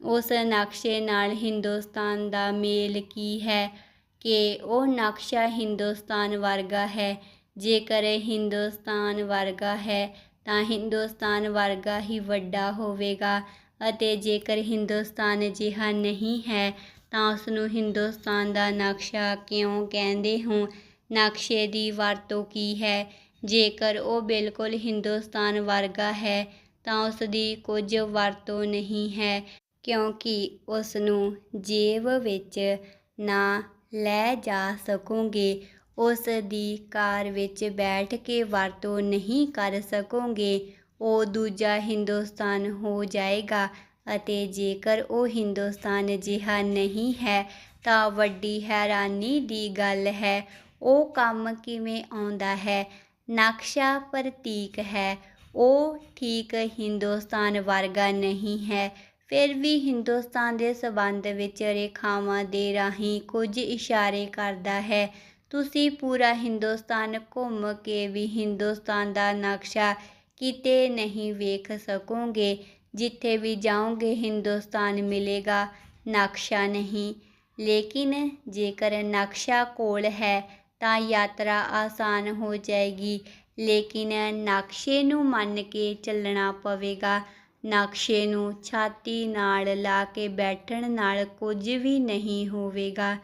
ਉਸ ਨਕਸ਼ੇ ਨਾਲ ਹਿੰਦੁਸਤਾਨ ਦਾ ਮੇਲ ਕੀ ਹੈ ਕਿ ਉਹ ਨਕਸ਼ਾ ਹਿੰਦੁਸਤਾਨ ਵਰਗਾ ਹੈ। ਜੇਕਰ ਹਿੰਦੁਸਤਾਨ ਵਰਗਾ ਹੈ ਤਾਂ ਹਿੰਦੁਸਤਾਨ ਵਰਗਾ ਹੀ ਵੱਡਾ ਹੋਵੇਗਾ, ਅਤੇ ਜੇਕਰ ਹਿੰਦੁਸਤਾਨ ਅਜਿਹਾ ਨਹੀਂ ਹੈ ਤਾਂ ਉਸ ਨੂੰ ਹਿੰਦੁਸਤਾਨ ਦਾ ਨਕਸ਼ਾ ਕਿਉਂ ਕਹਿੰਦੇ ਹੋ? ਨਕਸ਼ੇ ਦੀ ਵਰਤੋਂ ਕੀ ਹੈ? ਜੇਕਰ ਉਹ ਬਿਲਕੁਲ ਹਿੰਦੁਸਤਾਨ ਵਰਗਾ ਹੈ ਤਾਂ ਉਸ ਦੀ ਕੁਝ ਵਰਤੋਂ ਨਹੀਂ ਹੈ, ਕਿਉਂਕਿ ਉਸ ਨੂੰ ਜੇਬ ਵਿੱਚ ਨਾ ਲੈ ਜਾ ਸਕੋਗੇ। ਉਸ ਦੀ ਕਾਰ ਵਿੱਚ ਬੈਠ ਕੇ ਵਰਤੋਂ ਨਹੀਂ ਕਰ ਸਕੋਗੇ। ਉਹ ਦੂਜਾ ਹਿੰਦੁਸਤਾਨ ਹੋ ਜਾਏਗਾ। ਅਤੇ ਜੇਕਰ ਉਹ ਹਿੰਦੁਸਤਾਨ ਅਜਿਹਾ ਨਹੀਂ ਹੈ ਤਾਂ ਵੱਡੀ ਹੈਰਾਨੀ ਦੀ ਗੱਲ ਹੈ, ਉਹ ਕੰਮ ਕਿਵੇਂ ਆਉਂਦਾ ਹੈ? ਨਕਸ਼ਾ ਪ੍ਰਤੀਕ ਹੈ, ਉਹ ਠੀਕ ਹਿੰਦੁਸਤਾਨ ਵਰਗਾ ਨਹੀਂ ਹੈ, ਫਿਰ ਵੀ ਹਿੰਦੁਸਤਾਨ ਦੇ ਸੰਬੰਧ ਵਿੱਚ ਰੇਖਾਵਾਂ ਦੇ ਰਾਹੀਂ ਕੁਝ ਇਸ਼ਾਰੇ ਕਰਦਾ ਹੈ। ਤੁਸੀਂ ਪੂਰਾ ਹਿੰਦੁਸਤਾਨ ਘੁੰਮ ਕੇ ਵੀ ਹਿੰਦੁਸਤਾਨ ਦਾ ਨਕਸ਼ਾ ਕਿਤੇ ਨਹੀਂ ਵੇਖ ਸਕੋਗੇ। ਜਿੱਥੇ ਵੀ ਜਾਓਗੇ ਹਿੰਦੁਸਤਾਨ ਮਿਲੇਗਾ, ਨਕਸ਼ਾ ਨਹੀਂ। ਲੇਕਿਨ ਜੇਕਰ ਨਕਸ਼ਾ ਕੋਲ ਹੈ ਤਾਂ ਯਾਤਰਾ ਆਸਾਨ ਹੋ ਜਾਏਗੀ। ਲੇਕਿਨ ਨਕਸ਼ੇ ਨੂੰ ਮੰਨ ਕੇ ਚੱਲਣਾ ਪਵੇਗਾ। ਨਕਸ਼ੇ ਨੂੰ ਛਾਤੀ ਨਾਲ ਲਾ ਕੇ ਬੈਠਣ ਨਾਲ ਕੁਝ ਵੀ ਨਹੀਂ ਹੋਵੇਗਾ।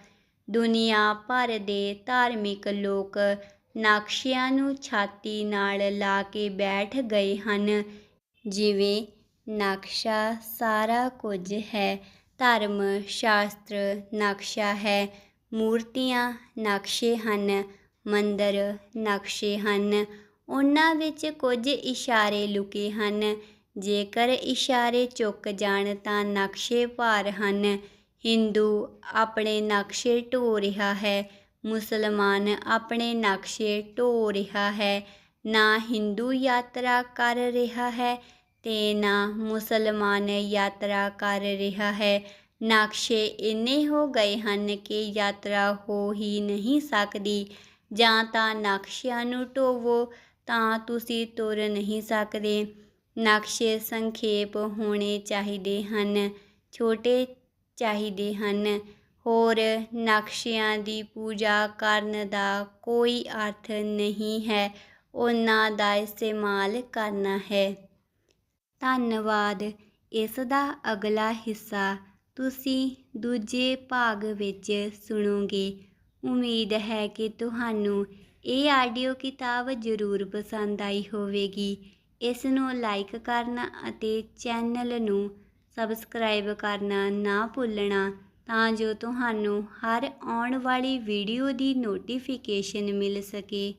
ਦੁਨੀਆ ਭਰ ਦੇ ਧਾਰਮਿਕ ਲੋਕ ਨਕਸ਼ਿਆਂ ਨੂੰ ਛਾਤੀ ਨਾਲ ਲਾ ਕੇ ਬੈਠ ਗਏ ਹਨ। ਜਿਵੇਂ ਨਕਸ਼ਾ ਸਾਰਾ ਕੁਝ ਹੈ। ਧਰਮ ਸ਼ਾਸਤਰ ਨਕਸ਼ਾ ਹੈ, ਮੂਰਤੀਆਂ ਨਕਸ਼ੇ ਹਨ, ਮੰਦਰ ਨਕਸ਼ੇ ਹਨ, ਉਹਨਾਂ ਵਿੱਚ ਕੁਝ ਇਸ਼ਾਰੇ ਲੁਕੇ ਹਨ। ਜੇਕਰ ਇਸ਼ਾਰੇ ਚੁੱਕ ਜਾਣ ਤਾਂ ਨਕਸ਼ੇ ਭਾਰ ਹਨ। ਹਿੰਦੂ ਆਪਣੇ ਨਕਸ਼ੇ ਢੋ ਰਿਹਾ ਹੈ, ਮੁਸਲਮਾਨ ਆਪਣੇ ਨਕਸ਼ੇ ਢੋ ਰਿਹਾ ਹੈ। ਨਾ ਹਿੰਦੂ ਯਾਤਰਾ ਕਰ ਰਿਹਾ ਹੈ ਤੇ ਨਾ ਮੁਸਲਮਾਨ ਯਾਤਰਾ ਕਰ ਰਿਹਾ ਹੈ। ਨਕਸ਼ੇ ਇੰਨੇ ਹੋ ਗਏ ਹਨ ਕਿ ਯਾਤਰਾ ਹੋ ਹੀ ਨਹੀਂ ਸਕਦੀ। ਜਾਂ ਤਾਂ ਨਕਸ਼ਿਆਂ ਨੂੰ ਢੋਵੋ ਤਾਂ ਤੁਸੀਂ ਤੁਰ ਨਹੀਂ ਸਕਦੇ। ਨਕਸ਼ੇ ਸੰਖੇਪ ਹੋਣੇ ਚਾਹੀਦੇ ਹਨ, ਛੋਟੇ ਚਾਹੀਦੇ ਹਨ। ਹੋਰ ਨਕਸ਼ਿਆਂ ਦੀ ਪੂਜਾ ਕਰਨ ਦਾ ਕੋਈ ਅਰਥ ਨਹੀਂ ਹੈ। ਉਹਨਾਂ ਦਾ ਇਸਤੇਮਾਲ ਕਰਨਾ ਹੈ। ਧੰਨਵਾਦ। ਇਸ ਦਾ ਅਗਲਾ ਹਿੱਸਾ ਤੁਸੀਂ ਦੂਜੇ ਭਾਗ ਵਿੱਚ ਸੁਣੋਗੇ। ਉਮੀਦ ਹੈ ਕਿ ਤੁਹਾਨੂੰ ਇਹ ਆਡੀਓ ਕਿਤਾਬ ਜ਼ਰੂਰ ਪਸੰਦ ਆਈ ਹੋਵੇਗੀ। ਇਸ ਨੂੰ ਲਾਈਕ ਕਰਨਾ ਅਤੇ ਚੈਨਲ ਨੂੰ ਸਬਸਕ੍ਰਾਈਬ ਕਰਨਾ ਨਾ ਭੁੱਲਣਾ, ਤਾਂ ਜੋ ਤੁਹਾਨੂੰ ਹਰ ਆਉਣ ਵਾਲੀ ਵੀਡੀਓ ਦੀ ਨੋਟੀਫਿਕੇਸ਼ਨ ਮਿਲ ਸਕੇ।